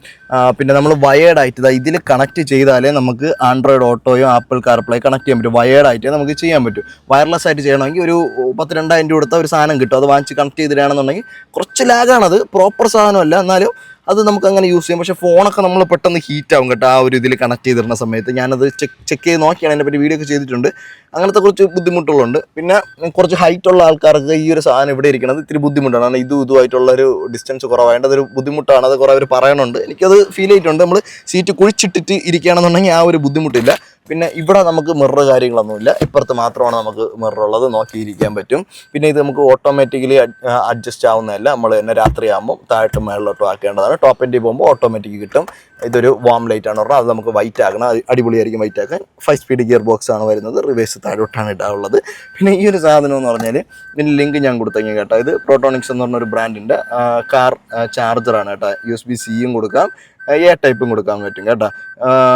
പിന്നെ നമ്മൾ വയേർഡായിട്ട് ഇതിൽ കണക്ട് ചെയ്താലേ നമുക്ക് ആൻഡ്രോയിഡ് ഓട്ടോയോ ആപ്പിൾ കാർപ്ലേ കണക്ട് ചെയ്യാൻ പറ്റും. വയേർഡായിട്ട് നമുക്ക് ചെയ്യാൻ പറ്റും. വയർലെസ് ആയിട്ട് ചെയ്യണമെങ്കിൽ ഒരു 10-2000 രൂപ കൊടുത്ത ഒരു സാധനം കിട്ടും. അത് വാങ്ങിച്ച് കണക്ട് ചെയ്തിട്ടാണെന്നുണ്ടെങ്കിൽ കുറച്ച് ലാഗാണത്, പ്രോപ്പർ സാധനമല്ല, എന്നാലും അത് നമുക്ക് അങ്ങനെ യൂസ് ചെയ്യാം. പക്ഷേ ഫോണൊക്കെ നമ്മൾ പെട്ടെന്ന് ഹീറ്റ് ആവും കേട്ടോ ആ ഒരു ഇതിൽ കണക്ട് ചെയ്തിരുന്ന സമയത്ത്. ഞാനത് ചെക്ക് ചെയ്ത് നോക്കിയാണ്, അതിനെപ്പറ്റി വീഡിയോ ഒക്കെ ചെയ്തിട്ടുണ്ട്. അങ്ങനത്തെ കുറച്ച് ബുദ്ധിമുട്ടുകളുണ്ട്. പിന്നെ കുറച്ച് ഹൈറ്റുള്ള ആൾക്കാർക്ക് ഈ ഒരു സാധനം ഇവിടെ ഇരിക്കുന്നത് ഇത്തിരി ബുദ്ധിമുട്ടാണ്. കാരണം ഇതുമായിട്ടുള്ളൊരു ഡിസ്റ്റൻസ് കുറവായതുകൊണ്ട് അതൊരു ബുദ്ധിമുട്ടാണ്. അത് കുറേ അവർ പറയുന്നുണ്ട്, എനിക്കത് ഫീൽ ചെയ്തിട്ടുണ്ട്. നമ്മൾ സീറ്റ് കുഴിച്ചിട്ടിട്ട് ഇരിക്കുകയാണെന്നുണ്ടെങ്കിൽ ആ ഒരു ബുദ്ധിമുട്ടില്ല. പിന്നെ ഇവിടെ നമുക്ക് മിറർ കാര്യങ്ങളൊന്നുമില്ല, ഇപ്പുറത്ത് മാത്രമാണ് നമുക്ക് മിററുള്ളത്, നോക്കിയിരിക്കാൻ പറ്റും. പിന്നെ ഇത് നമുക്ക് ഓട്ടോമാറ്റിക്കലി അഡ്ജസ്റ്റ് ആവുന്നതല്ല, നമ്മൾ തന്നെ രാത്രിയാകുമ്പോൾ താഴോട്ടും മേളിലോട്ടും ആക്കേണ്ടതാണ്. ടോപ്പ് എൻഡിൽ പോകുമ്പോൾ ഓട്ടോമാറ്റിക് കിട്ടും. ഇതൊരു വാം ലൈറ്റ് ആണ് പറഞ്ഞാൽ അത് നമുക്ക് വൈറ്റ് ആക്കണം, അടിപൊളിയായിരിക്കും വൈറ്റ് ആക്കാൻ. 5 സ്പീഡ് ഗിയർ ബോക്സ് ആണ് വരുന്നത്, റിവേഴ്സ് താഴോട്ടാണ് ഇടാനുള്ളത്. പിന്നെ ഈ ഒരു സാധനം എന്ന് പറഞ്ഞാൽ ഇതിൻ്റെ ലിങ്ക് ഞാൻ കൊടുത്തെങ്കിൽ കേട്ടോ. ഇത് പ്രോട്ടോണിക്സ് എന്ന് പറഞ്ഞൊരു ബ്രാൻഡിൻ്റെ കാർ ചാർജറാണ് കേട്ടോ. USB-Cയും കൊടുക്കാം, A ടൈപ്പും കൊടുക്കാൻ പറ്റും കേട്ടോ.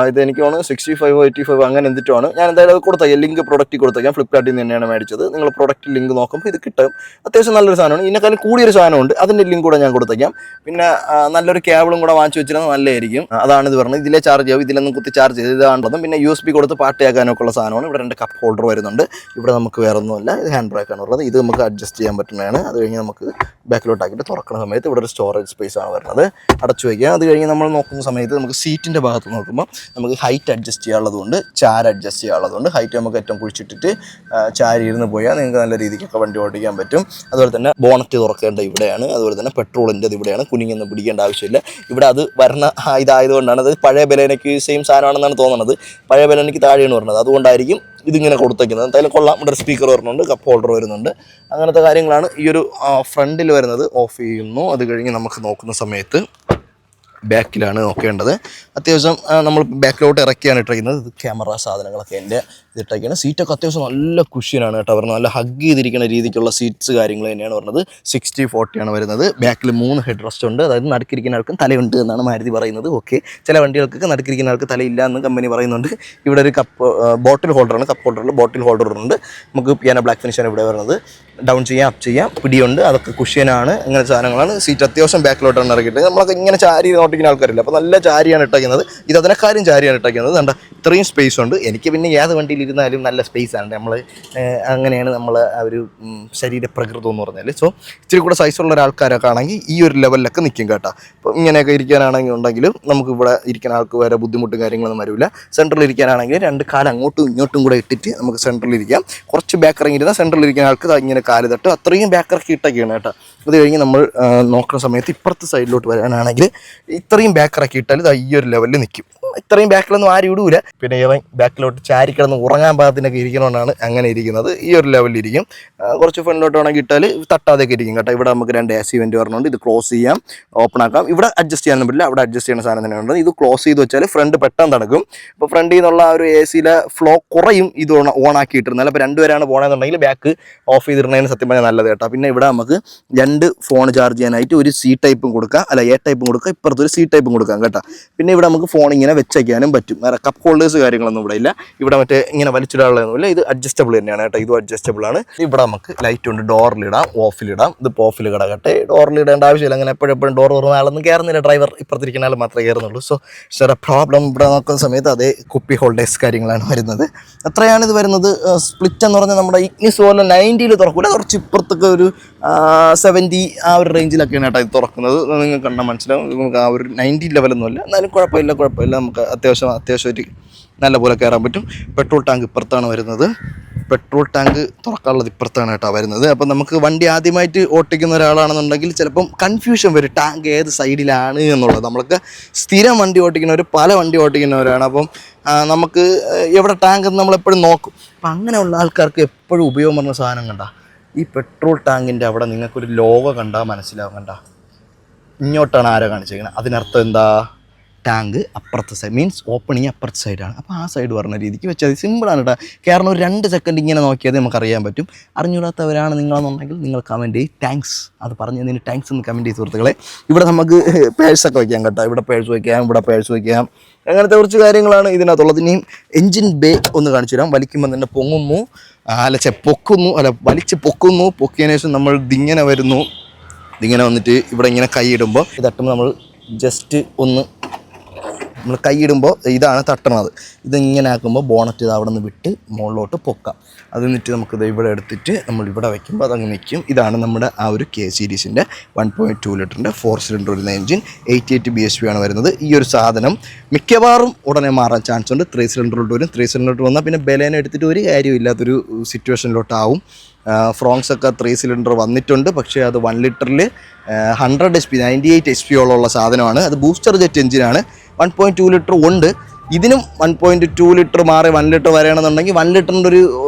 ഇത് എനിക്ക് തോന്നുന്നു 65 85 അങ്ങനെ എന്തിട്ടാണ്. ഞാൻ എന്തായാലും അത് കൊടുത്തേക്കാം, ലിങ്ക് പ്രൊഡക്റ്റ് കൊടുത്തേക്കാം. ഫ്ലിപ്കാർട്ടിൽ നിന്ന് തന്നെയാണ് മേടിച്ചത്. നിങ്ങൾ പ്രൊഡക്റ്റ് ലിങ്ക് നോക്കുമ്പോൾ ഇത് കിട്ടും. അത്യാവശ്യം നല്ലൊരു സാധനമാണ്. ഇതിനേക്കാളും കൂടിയൊരു സാധനമുണ്ട്, അതിൻ്റെ ലിങ്ക് കൂടെ ഞാൻ കൊടുത്തേക്കാം. പിന്നെ നല്ലൊരു കേബിളും കൂടെ വാങ്ങിച്ചു വെച്ചിരുന്നത് നല്ലതായിരിക്കും. അതാണ് ഇത് പറഞ്ഞത്. ഇതിലെ ചാർജ് ആവും, ഇതിലൊന്നും കുത്തി ചാർജ് ചെയ്ത് ഇതാണ്ടതും. പിന്നെ USB കൊടുത്ത് പാട്ടയാക്കാനൊക്കെ ഉള്ള സാധനമാണ്. ഇവിടെ 2 കപ്പ് ഹോൾഡർ വരുന്നുണ്ട്. ഇവിടെ നമുക്ക് വേറെ ഒന്നുമില്ല, ഇത് ഹാൻഡ് ബ്രേക്കാണ് ഉള്ളത്. ഇത് നമുക്ക് അഡ്ജസ്റ്റ് ചെയ്യാൻ പറ്റുന്നതാണ്. അത് കഴിഞ്ഞ് നമുക്ക് ബാക്കിലോട്ടാക്കിയിട്ട് തുറക്കുന്ന സമയത്ത് ഇവിടെ ഒരു സ്റ്റോറേജ് സ്പേസ് ആണ് വരുന്നത്, അടച്ചു വയ്ക്കുക. അത് കഴിഞ്ഞ് നമ്മൾ നോക്കുന്ന സമയത്ത് നമുക്ക് സീറ്റിൻ്റെ ഭാഗത്ത് നോക്കുമ്പോൾ നമുക്ക് ഹൈറ്റ് അഡ്ജസ്റ്റ് ചെയ്യാനുള്ളതുകൊണ്ട്, ചാര് അഡ്ജസ്റ്റ് ചെയ്യാനുള്ളതുകൊണ്ട് ഹൈറ്റ് നമുക്ക് ഏറ്റവും കുഴിച്ചിട്ടിട്ട് ചാരി ഇരുന്ന് പോയാൽ നിങ്ങൾക്ക് നല്ല രീതിക്കൊക്കെ വണ്ടി ഓടിക്കാൻ പറ്റും. അതുപോലെ തന്നെ ബോണറ്റ് തുറക്കേണ്ട ഇവിടെയാണ്. അതുപോലെ തന്നെ പെട്രോളിൻ്റെ ഇവിടെയാണ്, കുനിങ്ങൊന്നും പിടിക്കേണ്ട ആവശ്യമില്ല. ഇവിടെ അത് വരണ ഇതായതുകൊണ്ടാണ്, അത് പഴയ ബലേനയ്ക്ക് സെയിം സാധനമാണെന്നാണ് തോന്നുന്നത്. പഴയ ബലേനയ്ക്ക് താഴെയാണ് വരുന്നത്, അതുകൊണ്ടായിരിക്കും ഇതിങ്ങനെ കൊടുത്തേക്കുന്നത്. എന്തായാലും കൊള്ളാം. ഇവിടെ ഒരു സ്പീക്കർ വരുന്നുണ്ട്, കപ്പ് ഹോൾഡർ വരുന്നുണ്ട്, അങ്ങനത്തെ കാര്യങ്ങളാണ് ഈ ഒരു ഫ്രണ്ടിൽ വരുന്നത്. ഓഫ് ചെയ്യുന്നു. അത് കഴിഞ്ഞ് നമുക്ക് നോക്കുന്ന സമയത്ത് ബാക്കിലാണ് നോക്കേണ്ടത്. അത്യാവശ്യം നമ്മൾ ബാക്കിലോട്ട് ഇറക്കിയാണ് ഇട്ടിരിക്കുന്നത്. ഇത് ക്യാമറ സാധനങ്ങളൊക്കെ എൻ്റെ ഇതിട്ടൊക്കെയാണ്. സീറ്റൊക്കെ അത്യാവശ്യം നല്ല കുഷ്യനാണ് കേട്ടോ വരുന്നത്. നല്ല ഹഗ് ചെയ്തിരിക്കുന്ന രീതിക്കുള്ള സീറ്റ്സ് കാര്യങ്ങൾ തന്നെയാണ് വരുന്നത്. 60/40 ആണ് വരുന്നത്. ബാക്കിൽ 3 ഹെഡ് റെസ്റ്റ് ഉണ്ട്. അതായത് നടുക്കിരിക്കുന്ന ആൾക്കും തലയുണ്ട് എന്നാണ് മാരുതി പറയുന്നത്. ഓക്കെ, ചില വണ്ടികൾക്ക് നടുക്കിരിക്കുന്ന ആൾക്ക് തലയില്ല എന്ന് കമ്പനി പറയുന്നുണ്ട്. ഇവിടെ ഒരു ബോട്ടിൽ ഹോൾഡറാണ്. കപ്പ് ഹോൾഡറിൽ ബോട്ടിൽ ഹോൾഡർ ഉണ്ട്. നമുക്ക് പിയാനോ ബ്ലാക്ക് ഫിനിഷാണ് ഇവിടെ വരുന്നത്. ഡൗൺ ചെയ്യാം, അപ്പ് ചെയ്യാം, പിടിയുണ്ട്, അതൊക്കെ കുഷ്യനാണ്. അങ്ങനെ സാധനങ്ങളാണ്. സീറ്റ് അത്യാവശ്യം ബാക്കിലോട്ടാണ് ഇറക്കിയിട്ട് നമ്മളൊക്കെ ഇങ്ങനെ ചാരി നോട്ടിക്കുന്ന ആൾക്കാരില്ല, അപ്പോൾ നല്ല ചാരിയാണ് ഇട്ടേക്കുന്നത്. ഇത് അതിനെക്കാരും ചാരിയാണ് ഇട്ടേക്കുന്നത്. കണ്ട ഇത്രയും സ്പേസ് ഉണ്ട്. എനിക്ക് പിന്നെ ഏത് വണ്ടിയിൽ ഇരുന്നാലും നല്ല സ്പേസാണ്. നമ്മൾ അങ്ങനെയാണ് നമ്മൾ ആ ഒരു ശരീരപ്രകൃതം എന്ന് പറഞ്ഞാൽ. സോ ഇച്ചിരി കൂടെ സൈസുള്ള ഒരാൾക്കാരൊക്കെ ആണെങ്കിൽ ഈ ഒരു ലെവലിലൊക്കെ നിൽക്കും കേട്ടോ. അപ്പോൾ ഇങ്ങനെയൊക്കെ ഇരിക്കാനാണെങ്കിൽ ഉണ്ടെങ്കിലും നമുക്ക് ഇവിടെ ഇരിക്കുന്ന ആൾക്ക് വേറെ ബുദ്ധിമുട്ടും കാര്യങ്ങളൊന്നും വരില്ല. സെൻട്രലിൽ ഇരിക്കാനാണെങ്കിൽ 2 കാല് അങ്ങോട്ടും ഇങ്ങോട്ടും കൂടെ ഇട്ടിട്ട് നമുക്ക് സെൻട്രലിൽ ഇരിക്കാം. കുറച്ച് ബാക്ക് ഇറങ്ങിയിരുന്നാൽ സെൻട്രലിൽ ഇരിക്കുന്ന ആൾക്ക് ഇങ്ങനെ കാല് തട്ട് അത്രയും ബാക്കിറക്കി ഇട്ടൊക്കെയാണ് കേട്ടോ. അത് കഴിഞ്ഞ് നമ്മൾ നോക്കുന്ന സമയത്ത് ഇപ്പുറത്തെ സൈഡിലോട്ട് വരാനാണെങ്കിൽ ഇത്രയും ബാക്കിറക്കി ഇട്ടാൽ ഇത് ഈ ഒരു ലെവലിൽ നിൽക്കും. ഇത്രയും ബാക്കിലൊന്നും ആരും ഇടൂല. പിന്നെ ഇവൻ ബാക്കിലോട്ട് ചാരി കിടന്ന് ഉറങ്ങാൻ പാകത്തിനൊക്കെ ഇരിക്കണമെന്നാണ് അങ്ങനെ ഇരിക്കുന്നത്. ഈ ഒരു ലെവലിൽ ഇരിക്കും. കുറച്ച് ഫ്രണ്ടിലോട്ട് വേണമെങ്കിൽ ഇട്ടാൽ തട്ടാതെയൊക്കെ ഇരിക്കും കേട്ടോ. ഇവിടെ നമുക്ക് 2 AC വെന്റ് പറഞ്ഞുകൊണ്ട് ഇത് ക്ലോസ് ചെയ്യാം, ഓപ്പൺ ആക്കാം. ഇവിടെ അഡ്ജസ്റ്റ് ചെയ്യാനൊന്നും പറ്റില്ല. അവിടെ അഡ്ജസ്റ്റ് ചെയ്യുന്ന സാധനം തന്നെയുണ്ട്. ഇത് ക്ലോസ് ചെയ്ത് വെച്ചാൽ ഫ്രണ്ട് പെട്ടെന്ന് തണുക്കും. അപ്പോൾ ഫ്രണ്ടിൽ നിന്നുള്ള ആ ഒരു AC-യിലെ ഫ്ലോ കുറയും ഇത് ഓൺ ആക്കിയിട്ടിരുന്നാൽ. അപ്പോൾ 2 പേരാണ് പോകണമെന്നുണ്ടെങ്കിൽ ബാക്ക് ഓഫ് ചെയ്തിരുന്നതിന് സത്യം പറഞ്ഞാൽ നല്ലത് കേട്ടോ. പിന്നെ ഇവിടെ നമുക്ക് 2 ഫോൺ ചാർജ് ചെയ്യാനായിട്ട് ഒരു C ടൈപ്പും കൊടുക്കാം, അല്ല A ടൈപ്പും കൊടുക്കാം, ഇപ്പുറത്തൊരു C ടൈപ്പും കൊടുക്കാം കേട്ടോ. പിന്നെ ഇവിടെ നമുക്ക് ഫോൺ ഇങ്ങനെ വെച്ചേക്കാനും പറ്റും. വേറെ കപ്പ് ഹോൾഡേഴ്സ് കാര്യങ്ങളൊന്നും ഇവിടെ ഇല്ല. ഇവിടെ മറ്റേ ഇങ്ങനെ വലിച്ചിടാനുള്ളതൊന്നുമില്ല. ഇത് അഡ്ജസ്റ്റബിൾ തന്നെയാണ് കേട്ടോ. ഇതും അഡ്ജസ്റ്റബിൾ ആണ്. ഇവിടെ നമുക്ക് ലൈറ്റ് ഉണ്ട്, ഡോറിലിടാം, ഓഫിലിടാം. ഇതിപ്പോൾ ഓഫിൽ കിടക്കട്ടെ, ഡോറിലിടേണ്ട ആവശ്യമില്ല. അങ്ങനെ എപ്പോഴും ഡോർ തുറന്ന ആളൊന്നും കയറുന്നില്ല. ഡ്രൈവർ ഇപ്പുറത്തിരിക്കുന്ന ആൾ മാത്രമേ കയറുന്നുള്ളൂ. സോ പ്രോബ്ലം ഇവിടെ നോക്കുന്ന സമയത്ത് അതേ കുപ്പി ഹോൾഡേഴ്സ് കാര്യങ്ങളാണ് വരുന്നത്. എത്രയാണ് ഇത് വരുന്നത്? സ്പ്ലിറ്റ് എന്ന് പറഞ്ഞാൽ നമ്മുടെ ഇഗ്നിസ് പോലെ 90-ൽ തുറക്കില്ല, കുറച്ച് ഇപ്പുറത്തൊക്കെ ഒരു 70 ആ ഒരു റേഞ്ചിലൊക്കെയാണ് കേട്ടോ ഇത് തുറക്കുന്നത്. നിങ്ങൾക്ക് കണ്ടാൽ മനസ്സിലാവും. നമുക്ക് ആ ഒരു 90 ലെവലൊന്നുമല്ല, എന്നാലും കുഴപ്പമില്ല. നമുക്ക് അത്യാവശ്യം ഒരു നല്ല പോലെ കയറാൻ പറ്റും. പെട്രോൾ ടാങ്ക് ഇപ്പുറത്താണ് വരുന്നത്. പെട്രോൾ ടാങ്ക് തുറക്കാനുള്ളത് ഇപ്പുറത്താണ് കേട്ടോ വരുന്നത്. അപ്പം നമുക്ക് വണ്ടി ആദ്യമായിട്ട് ഓട്ടിക്കുന്ന ഒരാളാണെന്നുണ്ടെങ്കിൽ ചിലപ്പം കൺഫ്യൂഷൻ വരും ടാങ്ക് ഏത് സൈഡിലാണ് എന്നുള്ളത്. നമ്മൾക്ക് സ്ഥിരം വണ്ടി ഓട്ടിക്കുന്നവർ, പല വണ്ടി ഓട്ടിക്കുന്നവരാണ്. അപ്പം നമുക്ക് എവിടെ ടാങ്ക് എന്ന് നമ്മളെപ്പോഴും നോക്കും. അപ്പം അങ്ങനെയുള്ള ആൾക്കാർക്ക് എപ്പോഴും ഉപയോഗം പറഞ്ഞ സാധനം കണ്ട ഈ പെട്രോൾ ടാങ്കിൻ്റെ അവിടെ നിങ്ങൾക്കൊരു ലോഗോ കണ്ടാൽ മനസ്സിലാവും. കണ്ട ഇങ്ങോട്ടാണ് ആരോ കാണിച്ചിരിക്കുന്നത്. അതിനർത്ഥം എന്താ? ടാങ്ക് അപ്പുറത്തെ സൈഡ്, മീൻസ് ഓപ്പണിങ് അപ്പുറത്തെ സൈഡാണ്. അപ്പോൾ ആ സൈഡ് പറഞ്ഞ രീതിക്ക് വെച്ചാൽ സിമ്പിളാണ് കേട്ടോ. കാരണം ഒരു 2 സെക്കൻഡ് ഇങ്ങനെ നോക്കിയാൽ നമുക്കറിയാൻ പറ്റും. അറിഞ്ഞൂടാത്തവരാണ് നിങ്ങളെന്നുണ്ടെങ്കിൽ നിങ്ങൾ കമൻറ്റ് ചെയ്യും. താങ്ക്സ്, അത് പറഞ്ഞതിന് താങ്ക്സ് എന്ന് കമൻറ്റ് ചെയ്ത് സുഹൃത്തുക്കളെ. ഇവിടെ നമുക്ക് പേഴ്സൊക്കെ വയ്ക്കാം കേട്ടോ. ഇവിടെ പേഴ്സ് വയ്ക്കാം, ഇവിടെ പേഴ്സ് വയ്ക്കാം. അങ്ങനത്തെ കുറച്ച് കാര്യങ്ങളാണ് ഇതിനകത്തുള്ളത്. ഇനിയും എൻജിൻ ബേ ഒന്ന് കാണിച്ചു തരാം. വലിക്കുമ്പോൾ തന്നെ പൊങ്ങുന്നു, വലിച്ച് പൊക്കുന്നു. പൊക്കിയതിനു ശേഷം നമ്മൾ ഇതിങ്ങനെ വരുന്നു. ഇതിങ്ങനെ വന്നിട്ട് ഇവിടെ ഇങ്ങനെ കൈ ഇടുമ്പോൾ തട്ടുമ്പോൾ നമ്മൾ ജസ്റ്റ് ഒന്ന് നമ്മൾ കൈയിടുമ്പോൾ ഇതാണ് തട്ടണത്. ഇതിങ്ങനെ ആക്കുമ്പോൾ ബോണറ്റ് ഇത് അവിടെ നിന്ന് വിട്ട് മുകളിലോട്ട് പൊക്കാം. അത് എന്നിട്ട് നമുക്കിത് ഇവിടെ എടുത്തിട്ട് നമ്മൾ ഇവിടെ വയ്ക്കുമ്പോൾ അതങ്ങ് നിൽക്കും. ഇതാണ് നമ്മുടെ ആ ഒരു K സീരീസിൻ്റെ 1.2 ലിറ്ററിൻ്റെ 4 സിലിണ്ടർ വരുന്ന എൻജിൻ. 88 bhp ആണ് വരുന്നത്. ഈ ഒരു സാധനം മിക്കവാറും ഉടനെ മാറാൻ ചാൻസ് ഉണ്ട്. 3 സിലിണ്ടറിലോട്ട് വരും. 3 സിലിണ്ടറിലോട്ട് വന്നാൽ പിന്നെ ബലേനെ എടുത്തിട്ട് ഒരു കാര്യമില്ലാത്തൊരു സിറ്റുവേഷനിലോട്ടാവും. ഫ്രോങ്സ് ഒക്കെ 3 സിലിണ്ടർ വന്നിട്ടുണ്ട്. പക്ഷേ അത് 1 ലിറ്ററിൽ 100 HP 98 HP ഉള്ള സാധനമാണ്. അത് ബൂസ്റ്റർ ജെറ്റ് എഞ്ചിനാണ്. 1.2 ലിറ്റർ ഉണ്ട്. ഇതിനും 1.2 ലിറ്റർ മാറി 1 ലിറ്റർ വരണമെന്നുണ്ടെങ്കിൽ 1 ലിറ്ററിൻ്റെ ഒരു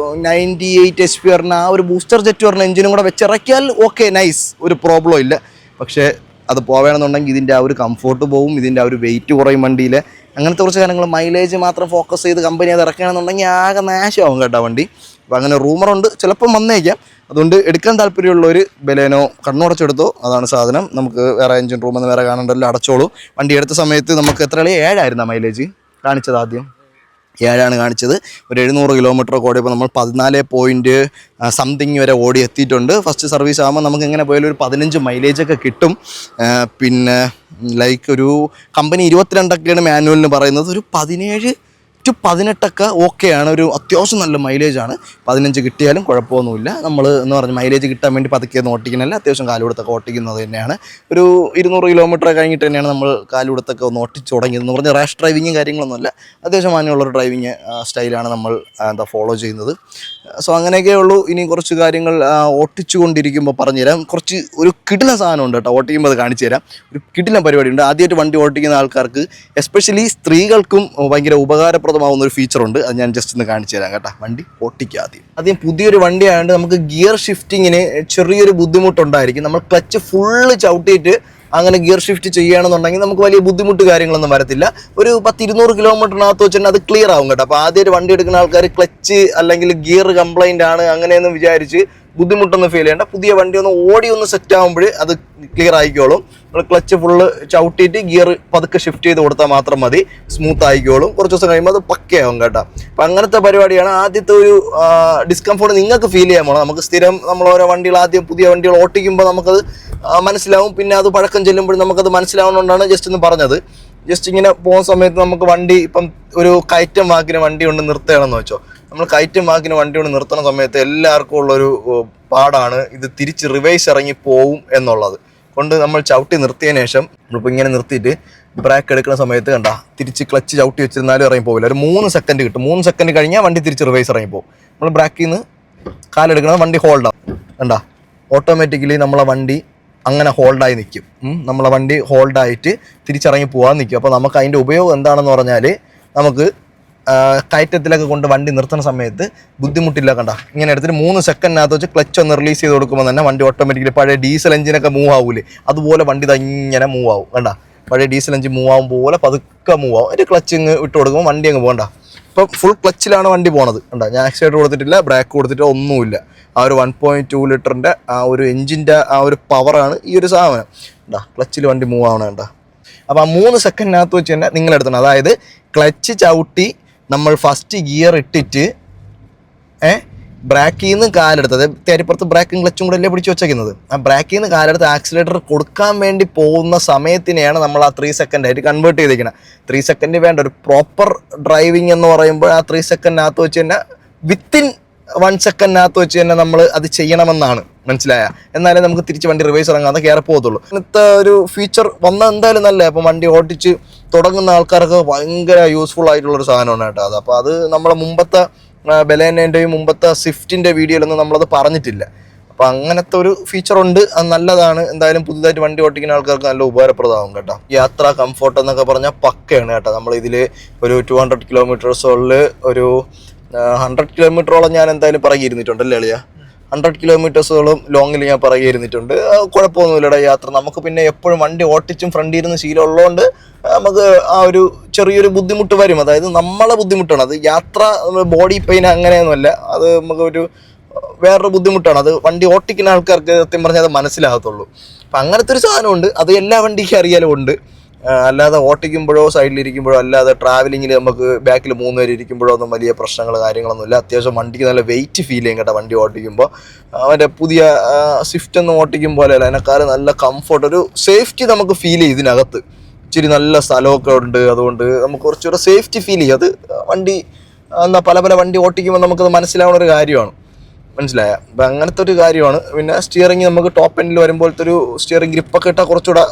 98 HP പറഞ്ഞ ആ ഒരു ബൂസ്റ്റർ ജെറ്റ് പറഞ്ഞ എഞ്ചിനും കൂടെ വെച്ചിറക്കിയാൽ ഓക്കെ, നൈസ്, ഒരു പ്രോബ്ലം ഇല്ല. പക്ഷേ അത് പോവേണമെന്നുണ്ടെങ്കിൽ ഇതിൻ്റെ ആ ഒരു കംഫോർട്ട് പോവും, ഇതിൻ്റെ ആ ഒരു വെയിറ്റ് കുറയും വണ്ടിയിൽ. അങ്ങനത്തെ കുറച്ച് കാര്യങ്ങൾ മൈലേജ് മാത്രം ഫോക്കസ് ചെയ്ത് കമ്പനി അത് ഇറക്കുകയാണെന്നുണ്ടെങ്കിൽ ആകെ നാശമാവും കേട്ടോ വണ്ടി. അപ്പോൾ അങ്ങനെ റൂമറുണ്ട്, ചിലപ്പം വന്നേക്കാം. അതുകൊണ്ട് എടുക്കാൻ താല്പര്യമുള്ളവർ ബലേനോ കണ്ണുടച്ചെടുത്തോ, അതാണ് സാധനം. നമുക്ക് വേറെ എഞ്ചിൻ റൂമെന്ന് വേറെ കാണണ്ടല്ലോ, അടച്ചോളൂ. വണ്ടി എടുത്ത സമയത്ത് നമുക്ക് എത്ര 7 മൈലേജ് കാണിച്ചത്? ആദ്യം 7 കാണിച്ചത്. ഒരു 700 കിലോമീറ്റർ ഓടിയപ്പോൾ നമ്മൾ 14 സംതിങ് വരെ ഓടി എത്തിയിട്ടുണ്ട്. ഫസ്റ്റ് സർവീസ് ആകുമ്പോൾ നമുക്ക് എങ്ങനെ പോയാലും ഒരു 15 മൈലേജൊക്കെ കിട്ടും. പിന്നെ ലൈക്ക് ഒരു കമ്പനി 22 മാനുവലിന് പറയുന്നത്. ഒരു 17 to 18 ഓക്കെയാണ്. ഒരു അത്യാവശ്യം നല്ല മൈലേജാണ്. 15 കിട്ടിയാലും കുഴപ്പമൊന്നുമില്ല. നമ്മൾ എന്ന് പറഞ്ഞാൽ മൈലേജ് കിട്ടാൻ വേണ്ടി പതുക്കെ ഓട്ടിക്കുന്നല്ല, അത്യാവശ്യം കാലുകൊടുത്തൊക്കെ ഓട്ടിക്കുന്നത് തന്നെയാണ്. ഒരു 200 കിലോമീറ്റർ കഴിഞ്ഞിട്ട് തന്നെയാണ് നമ്മൾ കാലുകൊടുത്തൊക്കെ ഒന്ന് ഓട്ടിച്ച് തുടങ്ങിയത്. എന്ന് പറഞ്ഞാൽ റാഷ് ഡ്രൈവിങ്ങും കാര്യങ്ങളൊന്നുമല്ല, അത്യാവശ്യം മാന്യമുള്ളൊരു ഡ്രൈവിങ് സ്റ്റൈലാണ് നമ്മൾ ഫോളോ ചെയ്യുന്നത്. സോ അങ്ങനെയൊക്കെ ഉള്ളൂ. ഇനി കുറച്ച് കാര്യങ്ങൾ ഓട്ടിച്ചു കൊണ്ടിരിക്കുമ്പോൾ പറഞ്ഞുതരാം. ഒരു കിടിലൻ സാധനമുണ്ട് കേട്ടോ, ഓട്ടിക്കുമ്പോൾ അത് കാണിച്ചു തരാം. ഒരു കിടിലൻ പരിപാടിയുണ്ട്. ആദ്യമായിട്ട് വണ്ടി ഓട്ടിക്കുന്ന ആൾക്കാർക്ക്, എസ്പെഷ്യലി സ്ത്രീകൾക്കും ഭയങ്കര ഉപകാരപ്രദം മാത്രമാവുന്ന ഒരു ഫീച്ചർ ഉണ്ട്. അത് ഞാൻ ജസ്റ്റ് ഒന്ന് കാണിച്ചു തരാം കേട്ടോ. വണ്ടി ഓട്ടിക്കുക ആദ്യം പുതിയൊരു വണ്ടി ആയതുകൊണ്ട് നമുക്ക് ഗിയർ ഷിഫ്റ്റിങ്ങിന് ചെറിയൊരു ബുദ്ധിമുട്ടുണ്ടായിരിക്കും. നമ്മൾ ക്ലച്ച് ഫുള്ള് ചവിട്ടിയിട്ട് അങ്ങനെ ഗിയർ ഷിഫ്റ്റ് ചെയ്യുകയാണെന്നുണ്ടെങ്കിൽ നമുക്ക് വലിയ ബുദ്ധിമുട്ട് കാര്യങ്ങളൊന്നും വരത്തില്ല. ഒരു 10-200 കിലോമീറ്ററിനകത്ത് വെച്ചിട്ട് അത് ക്ലിയർ ആവും കേട്ടോ. അപ്പോൾ ആദ്യമായിട്ട് വണ്ടി എടുക്കുന്ന ആൾക്കാർ ക്ലച്ച് അല്ലെങ്കിൽ ഗിയർ കംപ്ലൈൻ്റ് ആണ് അങ്ങനെയൊന്നും വിചാരിച്ച് ബുദ്ധിമുട്ടൊന്നും ഫീൽ ചെയ്യേണ്ട. പുതിയ വണ്ടി ഒന്ന് സെറ്റ് ആകുമ്പോൾ അത് ക്ലിയർ ആയിക്കോളും. നമ്മൾ ക്ലച്ച് ഫുള്ള് ചവിട്ടിയിട്ട് ഗിയർ പതുക്കെ ഷിഫ്റ്റ് ചെയ്ത് കൊടുത്താൽ മാത്രം മതി, സ്മൂത്ത് ആയിക്കോളും. കുറച്ച് ദിവസം കഴിയുമ്പോൾ അത് പക്കയാവും കേട്ടോ. അപ്പം അങ്ങനത്തെ പരിപാടിയാണ്. ആദ്യത്തെ ഒരു ഡിസ്കംഫോർട്ട് നിങ്ങൾക്ക് ഫീൽ ചെയ്യാൻ പോകണം. നമുക്ക് സ്ഥിരം നമ്മൾ ഓരോ വണ്ടികൾ ആദ്യം പുതിയ വണ്ടികൾ ഓട്ടിക്കുമ്പോൾ നമുക്കത് മനസ്സിലാവും. പിന്നെ അത് പഴക്കം ചെല്ലുമ്പോൾ നമുക്കത് മനസ്സിലാവുന്നതുകൊണ്ടാണ് ജസ്റ്റ് ഒന്ന് പറഞ്ഞത്. ജസ്റ്റ് ഇങ്ങനെ പോകുന്ന സമയത്ത് നമുക്ക് വണ്ടി ഇപ്പം ഒരു കയറ്റം വാക്കിന് വണ്ടി കൊണ്ട് നിർത്തുകയാണെന്ന് വെച്ചോ. നമ്മൾ കയറ്റം വാക്കിന് വണ്ടി കൊണ്ട് നിർത്തുന്ന സമയത്ത് എല്ലാവർക്കും ഉള്ളൊരു പാടാണ് ഇത് തിരിച്ച് റിവേഴ്സ് ഇറങ്ങി പോവും എന്നുള്ളത് കൊണ്ട് നമ്മൾ ചവിട്ടി നിർത്തിയതിന് ശേഷം നമ്മളിപ്പോൾ ഇങ്ങനെ നിർത്തിയിട്ട് ബ്രേക്ക് എടുക്കുന്ന സമയത്ത് കണ്ട തിരിച്ച് ക്ലച്ച് ചവിട്ടി വെച്ചിരുന്നാലും ഇറങ്ങി പോകില്ല. ഒരു 3 സെക്കൻഡ് കിട്ടും. 3 സെക്കൻഡ് കഴിഞ്ഞാൽ വണ്ടി തിരിച്ച് റിവേഴ്സ് ഇറങ്ങി പോകും. നമ്മൾ ബ്രേക്കിൽ നിന്ന് കാലെടുക്കുന്നത് വണ്ടി ഹോൾഡാവും. കണ്ട ഓട്ടോമാറ്റിക്കലി നമ്മളെ വണ്ടി അങ്ങനെ ഹോൾഡായി നിൽക്കും. നമ്മളെ വണ്ടി ഹോൾഡായിട്ട് തിരിച്ചിറങ്ങി പോകാൻ നിൽക്കും. അപ്പോൾ നമുക്ക് അതിൻ്റെ ഉപയോഗം എന്താണെന്ന് പറഞ്ഞാൽ നമുക്ക് കയറ്റത്തിലൊക്കെ കൊണ്ട് വണ്ടി നിർത്തുന്ന സമയത്ത് ബുദ്ധിമുട്ടില്ല. കണ്ട ഇങ്ങനെ എടുത്തിട്ട് 3 സെക്കൻഡിനകത്ത് വെച്ച് ക്ലച്ച് ഒന്ന് റിലീസ് ചെയ്ത് കൊടുക്കുമ്പോൾ തന്നെ വണ്ടി ഓട്ടോമാറ്റിക്കലി പഴയ ഡീസൽ എഞ്ചിനൊക്കെ മൂവ് ആവൂലേ അതുപോലെ വണ്ടി ഇങ്ങനെ മൂവ് ആവും. കണ്ട പഴയ ഡീസൽ എഞ്ചിൻ മൂവ് ആവും പോലെ പതുക്കെ മൂവ് ആവും. അതിൻ്റെ ക്ലച്ച് ഇങ്ങ് ഇട്ട് കൊടുക്കുമ്പോൾ വണ്ടി അങ്ങ് പോകണ്ട. ഇപ്പം ഫുൾ ക്ലച്ചിലാണ് വണ്ടി പോണത്. കണ്ട ഞാൻ ആക്സിഡൻറ്റ് കൊടുത്തിട്ടില്ല, ബ്രേക്ക് കൊടുത്തിട്ട് ഒന്നുമില്ല. ആ ഒരു 1.2 ലിറ്ററിൻ്റെ ആ ഒരു എഞ്ചിൻ്റെ ആ ഒരു പവറാണ് ഈ ഒരു സാധനം. കണ്ടാ ക്ലച്ചിൽ വണ്ടി മൂവ് ആവണം. കണ്ട അപ്പോൾ ആ 3 സെക്കൻഡിനകത്ത് വെച്ച് തന്നെ നിങ്ങളെടുത്തണം. അതായത് ക്ലച്ച് ചവിട്ടി നമ്മൾ ഫസ്റ്റ് ഗിയർ ഇട്ടിട്ട് ബ്രേക്കിൽ നിന്ന് കാലെടുത്തത് തേരിപ്പുറത്ത് ബ്രേക്കും ക്ലച്ചും കൂടെ അല്ലേ പിടിച്ച് വെച്ചേക്കുന്നത്. ആ ബ്രേക്കിൽ നിന്ന് കാലെടുത്ത് ആക്സിലേറ്റർ കൊടുക്കാൻ വേണ്ടി പോകുന്ന സമയത്തിനെയാണ് നമ്മൾ ആ 3 സെക്കൻഡായിട്ട് കൺവേർട്ട് ചെയ്തിരിക്കുന്നത്. 3 സെക്കൻഡ് വേണ്ട. ഒരു പ്രോപ്പർ ഡ്രൈവിംഗ് എന്ന് പറയുമ്പോൾ ആ 3 സെക്കൻഡിനകത്ത് വെച്ച് തന്നെ വിത്തിൻ 1 സെക്കൻഡിനകത്ത് വെച്ച് തന്നെ നമ്മൾ അത് ചെയ്യണമെന്നാണ്. മനസ്സിലായ? എന്നാലേ നമുക്ക് തിരിച്ച് വണ്ടി റിവേഴ്സ് ഇറങ്ങാതെ കയറി പോകത്തുള്ളൂ. ഇങ്ങനത്തെ ഒരു ഫീച്ചർ വന്നാൽ എന്തായാലും നല്ല. അപ്പം വണ്ടി ഓടിച്ച് തുടങ്ങുന്ന ആൾക്കാർക്ക് ഭയങ്കര യൂസ്ഫുൾ ആയിട്ടുള്ളൊരു സാധനമാണ് കേട്ടോ അത്. അപ്പോൾ അത് നമ്മളെ മുമ്പത്തെ ബലേനേൻ്റെയും മുമ്പത്തെ സ്വിഫ്റ്റിൻ്റെ വീഡിയോയിലൊന്നും നമ്മളത് പറഞ്ഞിട്ടില്ല. അപ്പോൾ അങ്ങനത്തെ ഒരു ഫീച്ചറുണ്ട്. അത് നല്ലതാണ്. എന്തായാലും പുതുതായിട്ട് വണ്ടി ഓടിക്കുന്ന ആൾക്കാർക്ക് നല്ല ഉപകാരപ്രദമാകും കേട്ടോ. യാത്രാ കംഫോർട്ട് എന്നൊക്കെ പറഞ്ഞാൽ പക്കയാണ് കേട്ടോ. നമ്മളിതിൽ ഒരു 200 കിലോമീറ്റേഴ്സുകളിൽ ഒരു 100 കിലോമീറ്ററോളം ഞാൻ എന്തായാലും പറകിയിരുന്നിട്ടുണ്ടല്ലേ അളിയ. 100 കിലോമീറ്റേഴ്സോളം ലോങ്ങിൽ ഞാൻ പറകിയിരുന്നിട്ടുണ്ട്. കുഴപ്പമൊന്നുമില്ലടാ യാത്ര. നമുക്ക് പിന്നെ എപ്പോഴും വണ്ടി ഓട്ടിച്ചും ഫ്രണ്ടിൽ ഇരുന്ന് ശീലം ഉള്ളതുകൊണ്ട് നമുക്ക് ആ ഒരു ചെറിയൊരു ബുദ്ധിമുട്ട് വരും. അതായത് നമ്മളെ ബുദ്ധിമുട്ടാണ് അത്. യാത്ര ബോഡി പെയിൻ അങ്ങനെയൊന്നുമല്ല. അത് നമുക്കൊരു വേറൊരു ബുദ്ധിമുട്ടാണ്. അത് വണ്ടി ഓട്ടിക്കുന്ന ആൾക്കാർക്ക് സത്യം പറഞ്ഞാൽ അത് മനസ്സിലാകത്തുള്ളൂ. അപ്പം അങ്ങനത്തെ ഒരു സാധനമുണ്ട്. അത് എല്ലാ വണ്ടിക്കും അറിയാലും ഉണ്ട്. അല്ലാതെ ഓട്ടിക്കുമ്പോഴോ സൈഡിലിരിക്കുമ്പോഴോ അല്ലാതെ ട്രാവലിങ്ങിൽ നമുക്ക് ബാക്കിൽ 3 പേര് ഇരിക്കുമ്പോഴോ ഒന്നും വലിയ പ്രശ്നങ്ങൾ കാര്യങ്ങളൊന്നുമില്ല. അത്യാവശ്യം വണ്ടിക്ക് നല്ല വെയിറ്റ് ഫീൽ ചെയ്യും കേട്ടോ വണ്ടി ഓട്ടിക്കുമ്പോൾ. അവൻ്റെ പുതിയ സ്വിഫ്റ്റ് ഒന്നും ഓട്ടിക്കും പോലെ അല്ല, അതിനേക്കാളും നല്ല കംഫർട്ട്, ഒരു സേഫ്റ്റി നമുക്ക് ഫീൽ ചെയ്യും ഇതിനകത്ത്. ഇച്ചിരി നല്ല സ്ഥലമൊക്കെ ഉണ്ട്. അതുകൊണ്ട് നമുക്ക് കുറച്ചുകൂടെ സേഫ്റ്റി ഫീൽ ചെയ്യും. അത് വണ്ടി പല വണ്ടി ഓട്ടിക്കുമ്പോൾ നമുക്കത് മനസ്സിലാവുന്ന ഒരു കാര്യമാണ്. മനസ്സിലായ? അപ്പം അങ്ങനത്തെ ഒരു കാര്യമാണ്. പിന്നെ സ്റ്റിയറിങ് നമുക്ക് ടോപ്പ് എൻഡിൽ വരുമ്പോഴത്തെ ഒരു സ്റ്റിയറിംഗ് ഗ്രിപ്പൊക്കെ ഇട്ടാൽ കുറച്ചുകൂടെ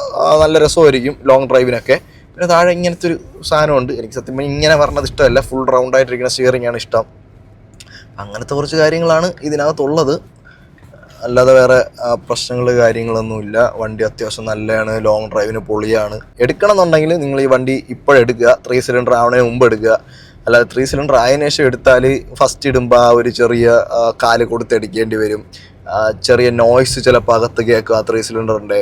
നല്ല രസമായിരിക്കും ലോങ് ഡ്രൈവിനൊക്കെ. പിന്നെ താഴെ ഇങ്ങനത്തെ ഒരു സാധനമുണ്ട്. എനിക്ക് സത്യം പറഞ്ഞാൽ ഇങ്ങനെ പറഞ്ഞത് ഇഷ്ടമല്ല. ഫുൾ റൗണ്ടായിട്ടിരിക്കുന്ന സ്റ്റിയറിംഗ് ആണ് ഇഷ്ടം. അങ്ങനത്തെ കുറച്ച് കാര്യങ്ങളാണ് ഇതിനകത്തുള്ളത്. അല്ലാതെ വേറെ പ്രശ്നങ്ങൾ കാര്യങ്ങളൊന്നുമില്ല. വണ്ടി അത്യാവശ്യം നല്ലതാണ്. ലോങ് ഡ്രൈവിന് പൊളിയാണ്. എടുക്കണം എന്നുണ്ടെങ്കിൽ നിങ്ങൾ ഈ വണ്ടി ഇപ്പോഴെടുക്കുക. 3 സിലിണ്ടർ ആവണതിന് മുമ്പ് എടുക്കുക. അല്ലാതെ 3 സിലിണ്ടർ ആയതിനു ശേഷം എടുത്താൽ ഫസ്റ്റ് ഇടുമ്പോൾ ആ ഒരു ചെറിയ കാല് കൊടുത്തടിക്കേണ്ടി വരും. ചെറിയ നോയ്സ് ചിലപ്പോൾ അകത്ത് കേൾക്കുക 3 സിലിണ്ടറിൻ്റെ.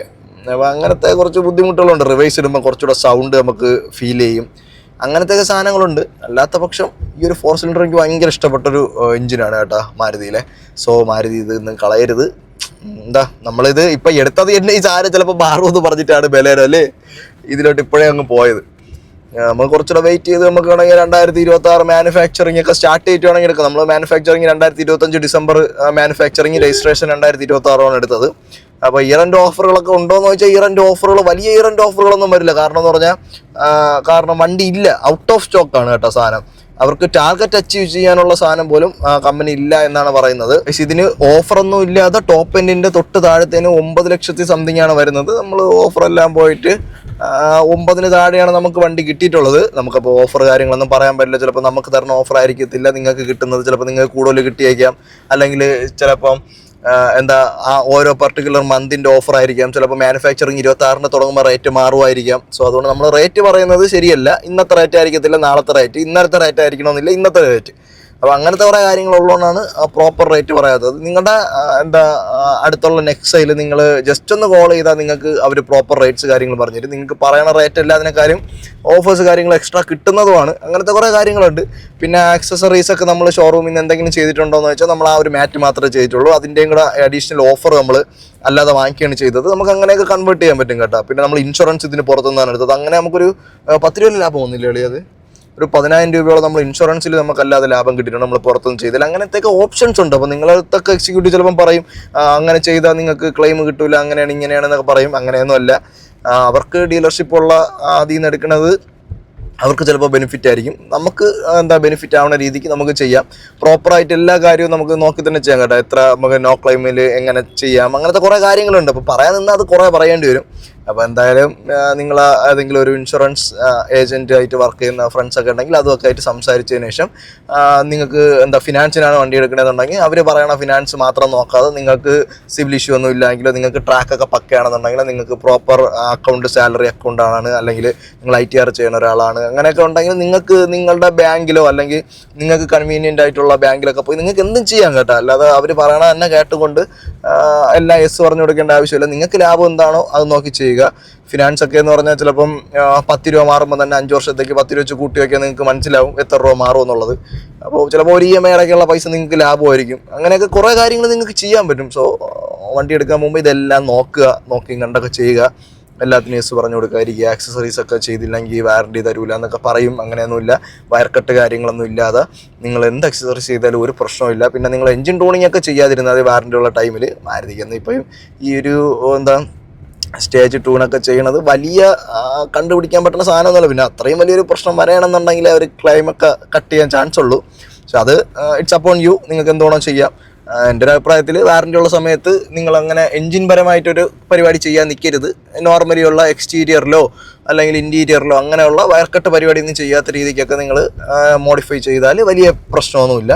അപ്പോൾ അങ്ങനത്തെ കുറച്ച് ബുദ്ധിമുട്ടുകളുണ്ട്. റിവേഴ്സ് ഇടുമ്പോൾ കുറച്ചുകൂടെ സൗണ്ട് നമുക്ക് ഫീൽ ചെയ്യും. അങ്ങനത്തെയൊക്കെ സാധനങ്ങളുണ്ട്. അല്ലാത്ത പക്ഷം ഈ ഒരു 4 സിലിണ്ടർ എനിക്ക് ഭയങ്കര ഇഷ്ടപ്പെട്ടൊരു എഞ്ചിനാണ് കേട്ടോ മാരുതിയിലെ. സോ മാരുതി ഇതൊന്നും കളയരുത്. എന്താ നമ്മളിത് ഇപ്പം എടുത്തത് തന്നെ ഈ സാധനം ചിലപ്പോൾ മാറുമെന്ന് പറഞ്ഞിട്ടാണ് ബലേനോ അല്ലേ ഇതിലോട്ട് ഇപ്പോഴേ അങ്ങ് പോയത്. നമ്മൾ കുറച്ചുകൂടെ വെയിറ്റ് ചെയ്ത് നമുക്ക് വേണമെങ്കിൽ 2026 മാനുഫാക്ചറിങ് ഒക്കെ സ്റ്റാർട്ട് ചെയ്തിട്ടാണെങ്കിൽ എടുക്കാം. നമ്മൾ മാനുഫാക്ചറിങ് 2025 ഡിസംബർ മാനുഫാക്ചറിങ് രജിസ്ട്രേഷൻ 2026 എടുത്തത്. അപ്പോൾ ഇയർ എൻഡ് ഓഫറുകളൊക്കെ ഉണ്ടോയെന്ന് ചോദിച്ചാൽ ഇയർ എൻഡ് ഓഫറുകൾ വലിയ ഇയർ എൻഡ് ഓഫറുകളൊന്നും വരില്ല. കാരണം എന്ന് പറഞ്ഞാൽ വണ്ടി ഇല്ല, ഔട്ട് ഓഫ് സ്റ്റോക്കാണ് കേട്ടോ സാധനം. അവർക്ക് ടാർഗറ്റ് അച്ചീവ് ചെയ്യാനുള്ള സാധനം പോലും കമ്പനി ഇല്ല എന്നാണ് പറയുന്നത്. പക്ഷെ ഇതിന് ഓഫറൊന്നും ഇല്ലാതെ ടോപ്പ് എൻഡിൻ്റെ തൊട്ട് താഴത്തേന് 9 ലക്ഷത്തി സംതിങ് ആണ് വരുന്നത്. നമ്മൾ ഓഫറെല്ലാം പോയിട്ട് 9-ന് താഴെയാണ് നമുക്ക് വണ്ടി കിട്ടിയിട്ടുള്ളത്. നമുക്കപ്പോൾ ഓഫർ കാര്യങ്ങളൊന്നും പറയാൻ പറ്റില്ല. ചിലപ്പോൾ നമുക്ക് തരുന്ന ഓഫർ ആയിരിക്കത്തില്ല നിങ്ങൾക്ക് കിട്ടുന്നത്. ചിലപ്പോൾ നിങ്ങൾക്ക് കൂടുതൽ കിട്ടിയേക്കാം. അല്ലെങ്കിൽ ചിലപ്പം എന്താ ആ ഓരോ പർട്ടിക്കുലർ മന്തിൻ്റെ ഓഫർ ആയിരിക്കാം. ചിലപ്പോൾ മാനുഫാക്ചറിങ് 26-ന് തുടങ്ങുമ്പോൾ റേറ്റ് മാറുമായിരിക്കാം. സോ അതുകൊണ്ട് നമ്മൾ റേറ്റ് പറയുന്നത് ശരിയല്ല. ഇന്നത്തെ റേറ്റ് ആയിരിക്കത്തില്ല നാളത്തെ റേറ്റ്, ഇന്നലത്തെ റേറ്റ് ആയിരിക്കണമെന്നില്ല ഇന്നത്തെ റേറ്റ്. അപ്പോൾ അങ്ങനത്തെ കുറേ കാര്യങ്ങളുള്ളതുകൊണ്ടാണ് പ്രോപ്പർ റേറ്റ് പറയാത്തത്. നിങ്ങളുടെ അടുത്തുള്ള നെക്സയിൽ നിങ്ങൾ ജസ്റ്റ് ഒന്ന് കോൾ ചെയ്താൽ നിങ്ങൾക്ക് അവർ പ്രോപ്പർ റേറ്റ്സ് കാര്യങ്ങൾ പറഞ്ഞു തരും. നിങ്ങൾക്ക് പറയണ റേറ്റ് എല്ലാത്തിനെക്കാരും ഓഫേഴ്സ് കാര്യങ്ങൾ എക്സ്ട്രാ കിട്ടുന്നതുമാണ്. അങ്ങനത്തെ കുറേ കാര്യങ്ങളുണ്ട്. പിന്നെ ആക്സസറീസ് ഒക്കെ നമ്മൾ ഷോറൂമിൽ നിന്ന് എന്തെങ്കിലും ചെയ്തിട്ടുണ്ടോ എന്ന് വെച്ചാൽ നമ്മൾ ആ ഒരു മാറ്റ് മാത്രമേ ചെയ്തിട്ടുള്ളൂ. അതിൻ്റെയും കൂടെ അഡീഷണൽ ഓഫർ നമ്മൾ അല്ലാതെ വാങ്ങിക്കുകയാണ് ചെയ്തത്. നമുക്ക് അങ്ങനെയൊക്കെ കൺവേർട്ട് ചെയ്യാൻ പറ്റും കേട്ടോ. പിന്നെ നമ്മൾ ഇൻഷുറൻസ് ഇതിന് പുറത്തുനിന്നാണ് എടുത്തത്. അങ്ങനെ നമുക്കൊരു 10 രൂപ ലാഭം ഒന്നുമില്ല എളി. അത് ഒരു 10,000 രൂപയോളം നമ്മൾ ഇൻഷുറൻസിൽ നമുക്കല്ലാതെ ലാഭം കിട്ടിയിട്ടുണ്ട് നമ്മൾ പുറത്തൊന്നും ചെയ്തില്ല. അങ്ങനത്തെയൊക്കെ ഓപ്ഷൻസ് ഉണ്ട്. അപ്പോൾ നിങ്ങളത്തൊക്കെ എക്സിക്യൂട്ടീവ് ചിലപ്പം പറയും അങ്ങനെ ചെയ്താൽ നിങ്ങൾക്ക് ക്ലെയിം കിട്ടില്ല, അങ്ങനെയാണ് ഇങ്ങനെയാണെന്നൊക്കെ പറയും. അങ്ങനെയൊന്നും അല്ല. അവർക്ക് ഡീലർഷിപ്പുള്ള അതിൽ നിന്ന് എടുക്കുന്നത് അവർക്ക് ചിലപ്പോൾ ബെനിഫിറ്റ് ആയിരിക്കും. നമുക്ക് ബെനിഫിറ്റ് ആവുന്ന രീതിക്ക് നമുക്ക് ചെയ്യാം. പ്രോപ്പറായിട്ട് എല്ലാ കാര്യവും നമുക്ക് നോക്കി തന്നെ ചെയ്യാം കേട്ടോ. എത്ര നമുക്ക് നോ ക്ലെയിമിൽ എങ്ങനെ ചെയ്യാം, അങ്ങനത്തെ കുറേ കാര്യങ്ങളുണ്ട്. അപ്പോൾ പറയാൻ നിന്നാൽ അത് കുറേ പറയേണ്ടി വരും. അപ്പോൾ എന്തായാലും നിങ്ങൾ ഏതെങ്കിലും ഒരു ഇൻഷുറൻസ് ഏജൻറ്റായിട്ട് വർക്ക് ചെയ്യുന്ന ഫ്രണ്ട്സൊക്കെ ഉണ്ടെങ്കിൽ അതൊക്കെ ആയിട്ട് സംസാരിച്ചതിന് ശേഷം നിങ്ങൾക്ക് ഫിനാൻസിനാണ് വണ്ടി എടുക്കണമെന്നുണ്ടെങ്കിൽ അവർ പറയണ ഫിനാൻസ് മാത്രം നോക്കാതെ നിങ്ങൾക്ക് സിവിൽ ഇഷ്യൂ ഒന്നും ഇല്ലെങ്കിൽ നിങ്ങൾക്ക് ട്രാക്കൊക്കെ പക്കയാണെന്നുണ്ടെങ്കിൽ നിങ്ങൾക്ക് പ്രോപ്പർ അക്കൗണ്ട് സാലറി അക്കൗണ്ടാണ് അല്ലെങ്കിൽ നിങ്ങൾ ITR ചെയ്യുന്ന ഒരാളാണ് അങ്ങനെയൊക്കെ ഉണ്ടെങ്കിൽ നിങ്ങൾക്ക് നിങ്ങളുടെ ബാങ്കിലോ അല്ലെങ്കിൽ നിങ്ങൾക്ക് കൺവീനിയൻ്റ് ആയിട്ടുള്ള ബാങ്കിലൊക്കെ പോയി നിങ്ങൾക്ക് എന്തും ചെയ്യാം കേട്ടോ. അല്ലാതെ അവർ പറയണ തന്നെ കേട്ടുകൊണ്ട് എല്ലാം യെസ് പറഞ്ഞു കൊടുക്കേണ്ട ആവശ്യമില്ല. നിങ്ങൾക്ക് ലാഭം എന്താണോ അത് നോക്കി ചെയ്യുക. ഫിനാൻസ് ഒക്കെ എന്ന് പറഞ്ഞാൽ ചിലപ്പം 10 രൂപ മാറുമ്പോൾ തന്നെ 5 വർഷത്തേക്ക് 10 രൂപ വെച്ച് കൂട്ടി വയ്ക്കാൻ നിങ്ങൾക്ക് മനസ്സിലാവും എത്ര രൂപ മാറും എന്നുള്ളത്. അപ്പോൾ ചിലപ്പോൾ ഒരു EMI അടയ്ക്കുള്ള പൈസ നിങ്ങൾക്ക് ലാഭമായിരിക്കും. അങ്ങനെയൊക്കെ കുറേ കാര്യങ്ങൾ നിങ്ങൾക്ക് ചെയ്യാൻ പറ്റും. സോ വണ്ടി എടുക്കാൻ മുമ്പ് ഇതെല്ലാം നോക്കി കണ്ടൊക്കെ ചെയ്യുക. എല്ലാത്തിനും യെസ് പറഞ്ഞു കൊടുക്കാതിരിക്കുക. ആക്സസറീസ് ഒക്കെ ചെയ്തില്ലെങ്കിൽ വാറണ്ടി തരൂല എന്നൊക്കെ പറയും. അങ്ങനെയൊന്നുമില്ല. വയർ കട്ട് കാര്യങ്ങളൊന്നും ഇല്ലാതെ നിങ്ങൾ എന്ത് ആക്സസറീസ് ചെയ്താലും ഒരു പ്രശ്നമില്ല. പിന്നെ നിങ്ങൾ എഞ്ചിൻ ടൂണിങ് ഒക്കെ ചെയ്യാതിരുന്നത് വാറണ്ടി ഉള്ള ടൈമിൽ മാരുതിക്കുന്നത് ഇപ്പം ഈ ഒരു സ്റ്റേജ് ടൂണൊക്കെ ചെയ്യണത് വലിയ കണ്ടുപിടിക്കാൻ പറ്റുന്ന സാധനമൊന്നുമല്ല. പിന്നെ അത്രയും വലിയൊരു പ്രശ്നം വരണമെന്നുണ്ടെങ്കിൽ അവർ ക്ലെയിമൊക്കെ കട്ട് ചെയ്യാൻ ചാൻസ് ഉള്ളൂ. പക്ഷെ അത് ഇറ്റ്സ് അപ്പോൺ യു. നിങ്ങൾക്ക് എന്തുവേണോ ചെയ്യാം. എൻ്റെ ഒരു അഭിപ്രായത്തിൽ വാറണ്ടി ഉള്ള സമയത്ത് നിങ്ങളങ്ങനെ എൻജിൻ പരമായിട്ടൊരു പരിപാടി ചെയ്യാൻ നിൽക്കരുത്. നോർമലി ഉള്ള എക്സ്റ്റീരിയറിലോ അല്ലെങ്കിൽ ഇൻറ്റീരിയറിലോ അങ്ങനെയുള്ള വയർക്കട്ട് പരിപാടിയൊന്നും ചെയ്യാത്ത രീതിക്കൊക്കെ നിങ്ങൾ മോഡിഫൈ ചെയ്താൽ വലിയ പ്രശ്നമൊന്നുമില്ല.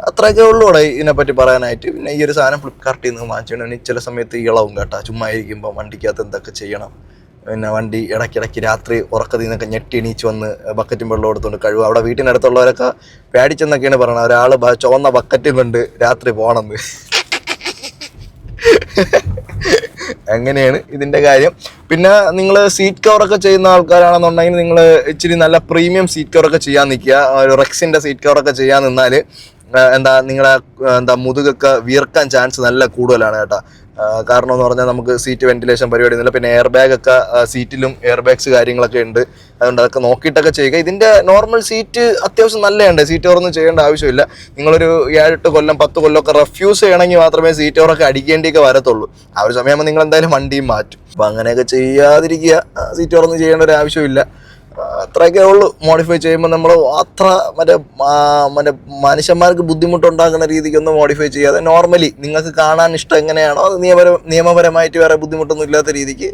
അത്രയൊക്കെ ഉള്ളൂ ഇവിടെ ഇതിനെപ്പറ്റി പറയാനായിട്ട്. പിന്നെ ഈ ഒരു സാധനം ഫ്ലിപ്കാർട്ടിൽ നിന്ന് വാങ്ങിച്ചിട്ടുണ്ടെങ്കിൽ ചില സമയത്ത് ഇളവും കേട്ടോ. ചുമ്മാ ഇരിക്കുമ്പോൾ വണ്ടിക്കകത്ത് എന്തൊക്കെ ചെയ്യണം. പിന്നെ വണ്ടി ഇടയ്ക്കിടയ്ക്ക് രാത്രി ഉറക്കത്തിൽ നിന്നൊക്കെ ഞെട്ടി എണീച്ച് വന്ന് ബക്കറ്റും വെള്ളം എടുത്തുകൊണ്ട് കഴിവ്. അവിടെ വീട്ടിനടുത്തുള്ളവരൊക്കെ പേടിച്ചെന്നൊക്കെയാണ് പറയുന്നത്. ഒരാൾ ചുവന്ന ബക്കറ്റും കൊണ്ട് രാത്രി പോകണമെന്ന്. അങ്ങനെയാണ് ഇതിൻ്റെ കാര്യം. പിന്നെ നിങ്ങൾ സീറ്റ് കവറൊക്കെ ചെയ്യുന്ന ആൾക്കാരാണെന്നുണ്ടെങ്കിൽ നിങ്ങൾ ഇച്ചിരി നല്ല പ്രീമിയം സീറ്റ് കവറൊക്കെ ചെയ്യാൻ നിൽക്കുക. ഒരു റെക്സിൻ്റെ സീറ്റ് കവറൊക്കെ ചെയ്യാൻ നിന്നാൽ നിങ്ങളെ മുതുകൊക്കെ വിയർക്കാൻ ചാൻസ് നല്ല കൂടുതലാണ് കേട്ടോ. കാരണം എന്ന് പറഞ്ഞാൽ നമുക്ക് സീറ്റ് വെന്റിലേഷൻ പരിപാടി ഒന്നുമില്ല. പിന്നെ എയർ ബാഗൊക്കെ സീറ്റിലും എയർ ബാഗ്സ് കാര്യങ്ങളൊക്കെ ഉണ്ട്. അതുകൊണ്ട് അതൊക്കെ നോക്കിയിട്ടൊക്കെ ചെയ്യുക. ഇതിൻ്റെ നോർമൽ സീറ്റ് അത്യാവശ്യം നല്ലതുണ്ട്. സീറ്റ് കവറൊന്നും ചെയ്യേണ്ട ആവശ്യമില്ല. നിങ്ങളൊരു 7-8 കൊല്ലം 10 കൊല്ലമൊക്കെ റെഫ്യൂസ് ചെയ്യണമെങ്കിൽ മാത്രമേ സീറ്റ് കവറൊക്കെ അടിക്കേണ്ടിയൊക്കെ വരത്തുള്ളൂ. ആ ഒരു സമയമാകുമ്പോൾ നിങ്ങൾ എന്തായാലും വണ്ടിയും മാറ്റും. അപ്പോൾ അങ്ങനെയൊക്കെ ചെയ്യാതിരിക്കുക. സീറ്റ് കവറൊന്നും ചെയ്യേണ്ട ഒരു ആവശ്യമില്ല. അത്രയൊക്കെ ഉള്ളൂ. മോഡിഫൈ ചെയ്യുമ്പോൾ നമ്മൾ അത്ര മറ്റേ മനുഷ്യന്മാർക്ക് ബുദ്ധിമുട്ടുണ്ടാക്കുന്ന രീതിക്കൊന്നും മോഡിഫൈ ചെയ്യാതെ നോർമലി നിങ്ങൾക്ക് കാണാൻ ഇഷ്ടം എങ്ങനെയാണോ അത് നിയമപരമായിട്ട് വേറെ ബുദ്ധിമുട്ടൊന്നും ഇല്ലാത്ത രീതിക്ക്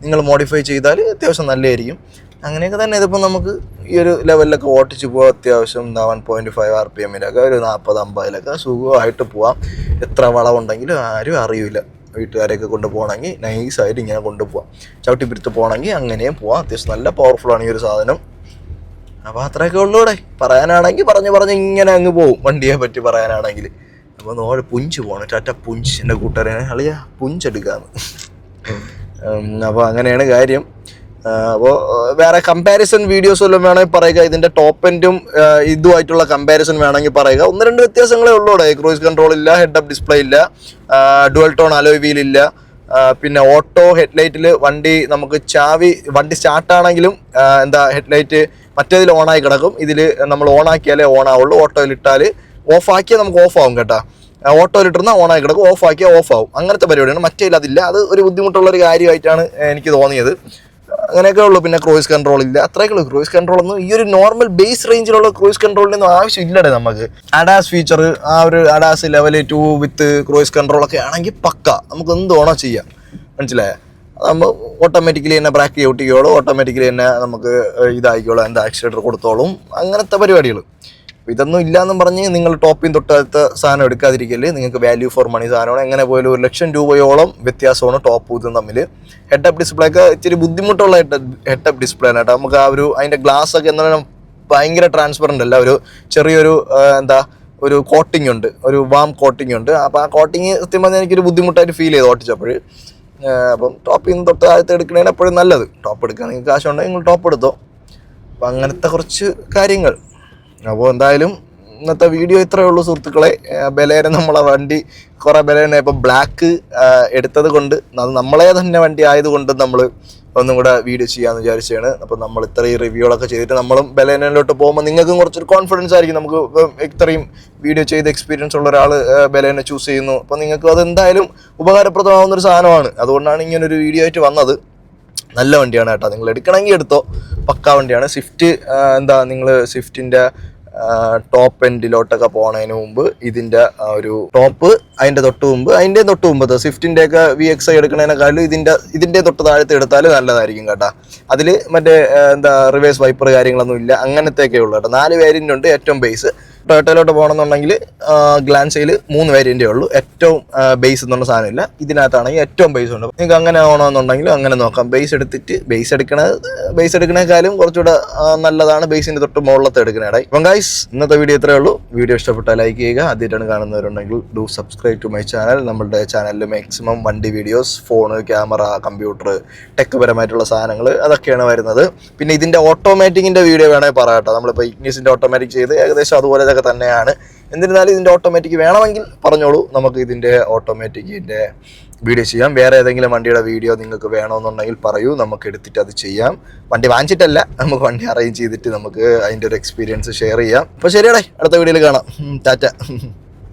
നിങ്ങൾ മോഡിഫൈ ചെയ്താൽ അത്യാവശ്യം നല്ലതായിരിക്കും. അങ്ങനെയൊക്കെ തന്നെ ഇതിപ്പോൾ നമുക്ക് ഈ ഒരു ലെവലിലൊക്കെ ഓട്ടിച്ച് പോകാം. അത്യാവശ്യം 1.5 RPM-ലൊക്കെ ഒരു 40-50-ലൊക്കെ സുഖമായിട്ട് പോവാം. എത്ര വളവുണ്ടെങ്കിലും ആരും അറിയില്ല. വീട്ടുകാരെയൊക്കെ കൊണ്ടുപോകണമെങ്കിൽ നൈസായിട്ട് ഇങ്ങനെ കൊണ്ടുപോകാം. ചവിട്ടിപ്പിടുത്ത് പോകണമെങ്കിൽ അങ്ങനെയും പോവാം. അത്യാവശ്യം നല്ല പവർഫുള്ളാണ് ഈ ഒരു സാധനം. അപ്പോൾ അത്രയൊക്കെ ഉള്ളൂടെ. പറയാനാണെങ്കിൽ പറഞ്ഞ് ഇങ്ങനെ അങ്ങ് പോവും വണ്ടിയെ പറ്റി പറയാനാണെങ്കിൽ. അപ്പോൾ നോട് പുഞ്ച് പോകണം. ടാറ്റ പുഞ്ച്. എൻ്റെ കൂട്ടുകാരെ അളിയാ പുഞ്ചെടുക്കാന്ന്. അപ്പോൾ അങ്ങനെയാണ് കാര്യം. അപ്പോൾ വേറെ കമ്പാരിസൺ വീഡിയോസ് വല്ലതും വേണമെങ്കിൽ പറയുക. ഇതിൻ്റെ ടോപ്പ് എൻഡും ഇതുമായിട്ടുള്ള കമ്പാരിസൺ വേണമെങ്കിൽ പറയുക. 1-2 വ്യത്യാസങ്ങളേ ഉള്ളൂ. ക്രൂയിസ് കൺട്രോൾ ഇല്ല, ഹെഡ് അപ്പ് ഡിസ്പ്ലേ ഇല്ല, ഡുവൽ ടോൺ അലോയ് വീൽ ഇല്ല. പിന്നെ ഓട്ടോ ഹെഡ്ലൈറ്റിൽ വണ്ടി സ്റ്റാർട്ടാണെങ്കിലും ഹെഡ്ലൈറ്റ് മറ്റേതിൽ ഓണായി കിടക്കും. ഇതിൽ നമ്മൾ ഓണാക്കിയാലേ ഓണാവുള്ളൂ. ഓട്ടോയിലിട്ടാൽ ഓഫാക്കിയാൽ നമുക്ക് ഓഫാവും കേട്ടോ. ഓട്ടോയിലിട്ടിരുന്നാൽ ഓണായി കിടക്കും, ഓഫാക്കിയാൽ ഓഫാവും. അങ്ങനത്തെ പരിപാടിയാണ്. മറ്റേതിൽ അതില്ല. അത് ഒരു ബുദ്ധിമുട്ടുള്ളൊരു കാര്യമായിട്ടാണ് എനിക്ക് തോന്നിയത്. അങ്ങനെയൊക്കെ ഉള്ളൂ. പിന്നെ ക്രൂയിസ് കൺട്രോൾ ഇല്ല. അത്രയൊക്കെ ഉള്ളൂ. ക്രൂയിസ് കൺട്രോൾ ഒന്നും ഈ ഒരു നോർമൽ ബേസ് റേഞ്ചിലുള്ള ക്രൂയിസ് കൺട്രോളിനൊന്നും ആവശ്യമില്ലടേ നമുക്ക്. അഡാസ് ഫീച്ചർ, ആ ഒരു അഡാസ് ലെവൽ 2 വിത്ത് ക്രൂയിസ് കൺട്രോളൊക്കെ ആണെങ്കിൽ പക്ക നമുക്ക് എന്ത് ഓണോ ചെയ്യാം. മനസ്സിലായോ? നമ്മൾ ഓട്ടോമാറ്റിക്കലി തന്നെ ബ്രേക്ക് ചവിട്ടിക്കോളും, ഓട്ടോമാറ്റിക്കലി തന്നെ നമുക്ക് ഇതായിക്കോളും, ആക്സിലേറ്റർ കൊടുത്തോളും. അങ്ങനത്തെ പരിപാടികൾ ഇതൊന്നും ഇല്ലയെന്നും പറഞ്ഞ് നിങ്ങൾ ടോപ്പിൽ തൊട്ടടുത്ത സാധനം എടുക്കാതിരിക്കല്. നിങ്ങൾക്ക് വാല്യൂ ഫോർ മണി സാധനമാണ്. എങ്ങനെ പോയാലും 1,00,000 രൂപയോളം വ്യത്യാസമാണ് ടോപ്പ് ഇതും തമ്മിൽ. ഹെഡപ്പ് ഡിസ്പ്ലേ ഒക്കെ ഇച്ചിരി ബുദ്ധിമുട്ടുള്ള ഹെഡപ്പ് ഡിസ്പ്ലേ ആണ് കേട്ടോ. നമുക്ക് ആ ഒരു അതിൻ്റെ ഗ്ലാസ് ഒക്കെ എന്താ പറയുക ഭയങ്കര ട്രാൻസ്പെറൻ്റ് അല്ല, ഒരു ചെറിയൊരു ഒരു കോട്ടിംഗ് ഉണ്ട്, ഒരു വാം കോട്ടിംഗ് ഉണ്ട്. അപ്പോൾ ആ കോട്ടിങ് സത്യം പറഞ്ഞാൽ എനിക്കൊരു ബുദ്ധിമുട്ടായിട്ട് ഫീൽ ചെയ്തു ഓട്ടിച്ചപ്പോൾ. അപ്പം ടോപ്പിൽ നിന്ന് തൊട്ട് താഴത്ത് എടുക്കണേന് എപ്പോഴും നല്ലത്. ടോപ്പ് എടുക്കുകയാണെങ്കിൽ കാശുണ്ടെങ്കിൽ നിങ്ങൾ ടോപ്പ് എടുത്തോ. അപ്പം അങ്ങനത്തെ കുറച്ച് കാര്യങ്ങൾ. അപ്പോൾ എന്തായാലും ഇന്നത്തെ വീഡിയോ ഇത്രയേ ഉള്ളൂ സുഹൃത്തുക്കളെ. ബലേന നമ്മളെ വണ്ടി കുറേ ബലേന ഇപ്പം ബ്ലാക്ക് എടുത്തത് കൊണ്ട്, അത് നമ്മളെ തന്നെ വണ്ടി ആയതുകൊണ്ട് നമ്മൾ ഒന്നും കൂടെ വീഡിയോ ചെയ്യാമെന്ന് വിചാരിച്ചാണ്. അപ്പോൾ നമ്മൾ ഇത്രയും റിവ്യൂകളൊക്കെ ചെയ്തിട്ട് നമ്മളും ബലേനയിലോട്ട് പോകുമ്പോൾ നിങ്ങൾക്കും കുറച്ചൊരു കോൺഫിഡൻസ് ആയിരിക്കും. നമുക്ക് ഇത്രയും വീഡിയോ ചെയ്ത് എക്സ്പീരിയൻസ് ഉള്ള ഒരാൾ ബലേന ചൂസ് ചെയ്യുന്നു, അപ്പോൾ നിങ്ങൾക്ക് അത് എന്തായാലും ഉപകാരപ്രദമാകുന്നൊരു സാധനമാണ്. അതുകൊണ്ടാണ് ഇങ്ങനൊരു വീഡിയോ ആയിട്ട് വന്നത്. നല്ല വണ്ടിയാണ് കേട്ടോ, നിങ്ങൾ എടുക്കണമെങ്കിൽ എടുത്തോ, പക്കാ വണ്ടിയാണ്. സ്വിഫ്റ്റ് നിങ്ങൾ സ്വിഫ്റ്റിൻ്റെ ടോപ്പ് എൻഡിലോട്ടൊക്കെ പോണതിന് മുമ്പ് ഇതിൻ്റെ ഒരു ടോപ്പ് അതിൻ്റെ തൊട്ട് മുമ്പ് സ്വിഫ്റ്റിൻ്റെയൊക്കെ VXi എടുക്കുന്നതിനേക്കാളും ഇതിൻ്റെ തൊട്ട് താഴത്ത് എടുത്താൽ നല്ലതായിരിക്കും കേട്ടോ. അതിൽ മറ്റേ റിവേഴ്സ് വൈപ്പർ കാര്യങ്ങളൊന്നും ഇല്ല, അങ്ങനത്തെയൊക്കെ ഉള്ളൂ കേട്ടോ. 4 വേരിയൻ്റ് ഉണ്ട്. ഏറ്റവും ബേസ് ടൊയോട്ടയിലോട്ട് പോകണമെന്നുണ്ടെങ്കിൽ ഗ്ലാൻസയിൽ 3 വേരിയൻ്റേ ഉള്ളൂ. ഏറ്റവും ബേസ് എന്നുള്ള സാധനമില്ല. ഇതിനകത്താണെങ്കിൽ ഏറ്റവും ബേസ് ഉണ്ട്. നിങ്ങൾക്ക് അങ്ങനെ ആവണമെന്നുണ്ടെങ്കിൽ അങ്ങനെ നോക്കാം. ബേസ് എടുക്കണേക്കാളും കുറച്ചുകൂടെ നല്ലതാണ് ബേസിൻ്റെ തൊട്ട് മുകളിലത്തെ എടുക്കണേടായി. അപ്പം ഗൈസ് ഇന്നത്തെ വീഡിയോ ഇത്രയേ ഉള്ളൂ. വീഡിയോ ഇഷ്ടപ്പെട്ടാൽ ലൈക്ക് ചെയ്യുക. ആദ്യമായിട്ടാണ് കാണുന്നവരുണ്ടെങ്കിൽ do subscribe to my channel. നമ്മുടെ ചാനലിൽ മാക്സിമം വണ്ടി videos, phone, camera, computer, tech പരമായിട്ടുള്ള സാധനങ്ങൾ അതൊക്കെയാണ് വരുന്നത്. പിന്നെ ഇതിൻ്റെ ഓട്ടോമാറ്റിക്കിൻ്റെ വീഡിയോ വേണമെങ്കിൽ പറയാട്ടോ. നമ്മളിപ്പോൾ ഇഗ്നിസിൻ്റെ ഓട്ടോമാറ്റിക് ചെയ്ത് ഏകദേശം അതുപോലെ തന്നെയാണ്. എന്നിരുന്നാലും ഇതിൻ്റെ ഓട്ടോമാറ്റിക് വേണമെങ്കിൽ പറഞ്ഞോളൂ, നമുക്ക് ഇതിൻ്റെ ഓട്ടോമാറ്റിക്കിൻ്റെ വീഡിയോ ചെയ്യാം. വേറെ ഏതെങ്കിലും വണ്ടിയുടെ വീഡിയോ നിങ്ങൾക്ക് വേണമെന്നുണ്ടെങ്കിൽ പറയൂ, നമുക്ക് എടുത്തിട്ട് അത് ചെയ്യാം. വണ്ടി വാങ്ങിച്ചിട്ടല്ല, നമുക്ക് വണ്ടി അറേഞ്ച് ചെയ്തിട്ട് നമുക്ക് അതിൻ്റെ ഒരു എക്സ്പീരിയൻസ് ഷെയർ ചെയ്യാം. അപ്പോൾ ശരിയാടേ, അടുത്ത വീഡിയോയിൽ കാണാം. ടാറ്റ.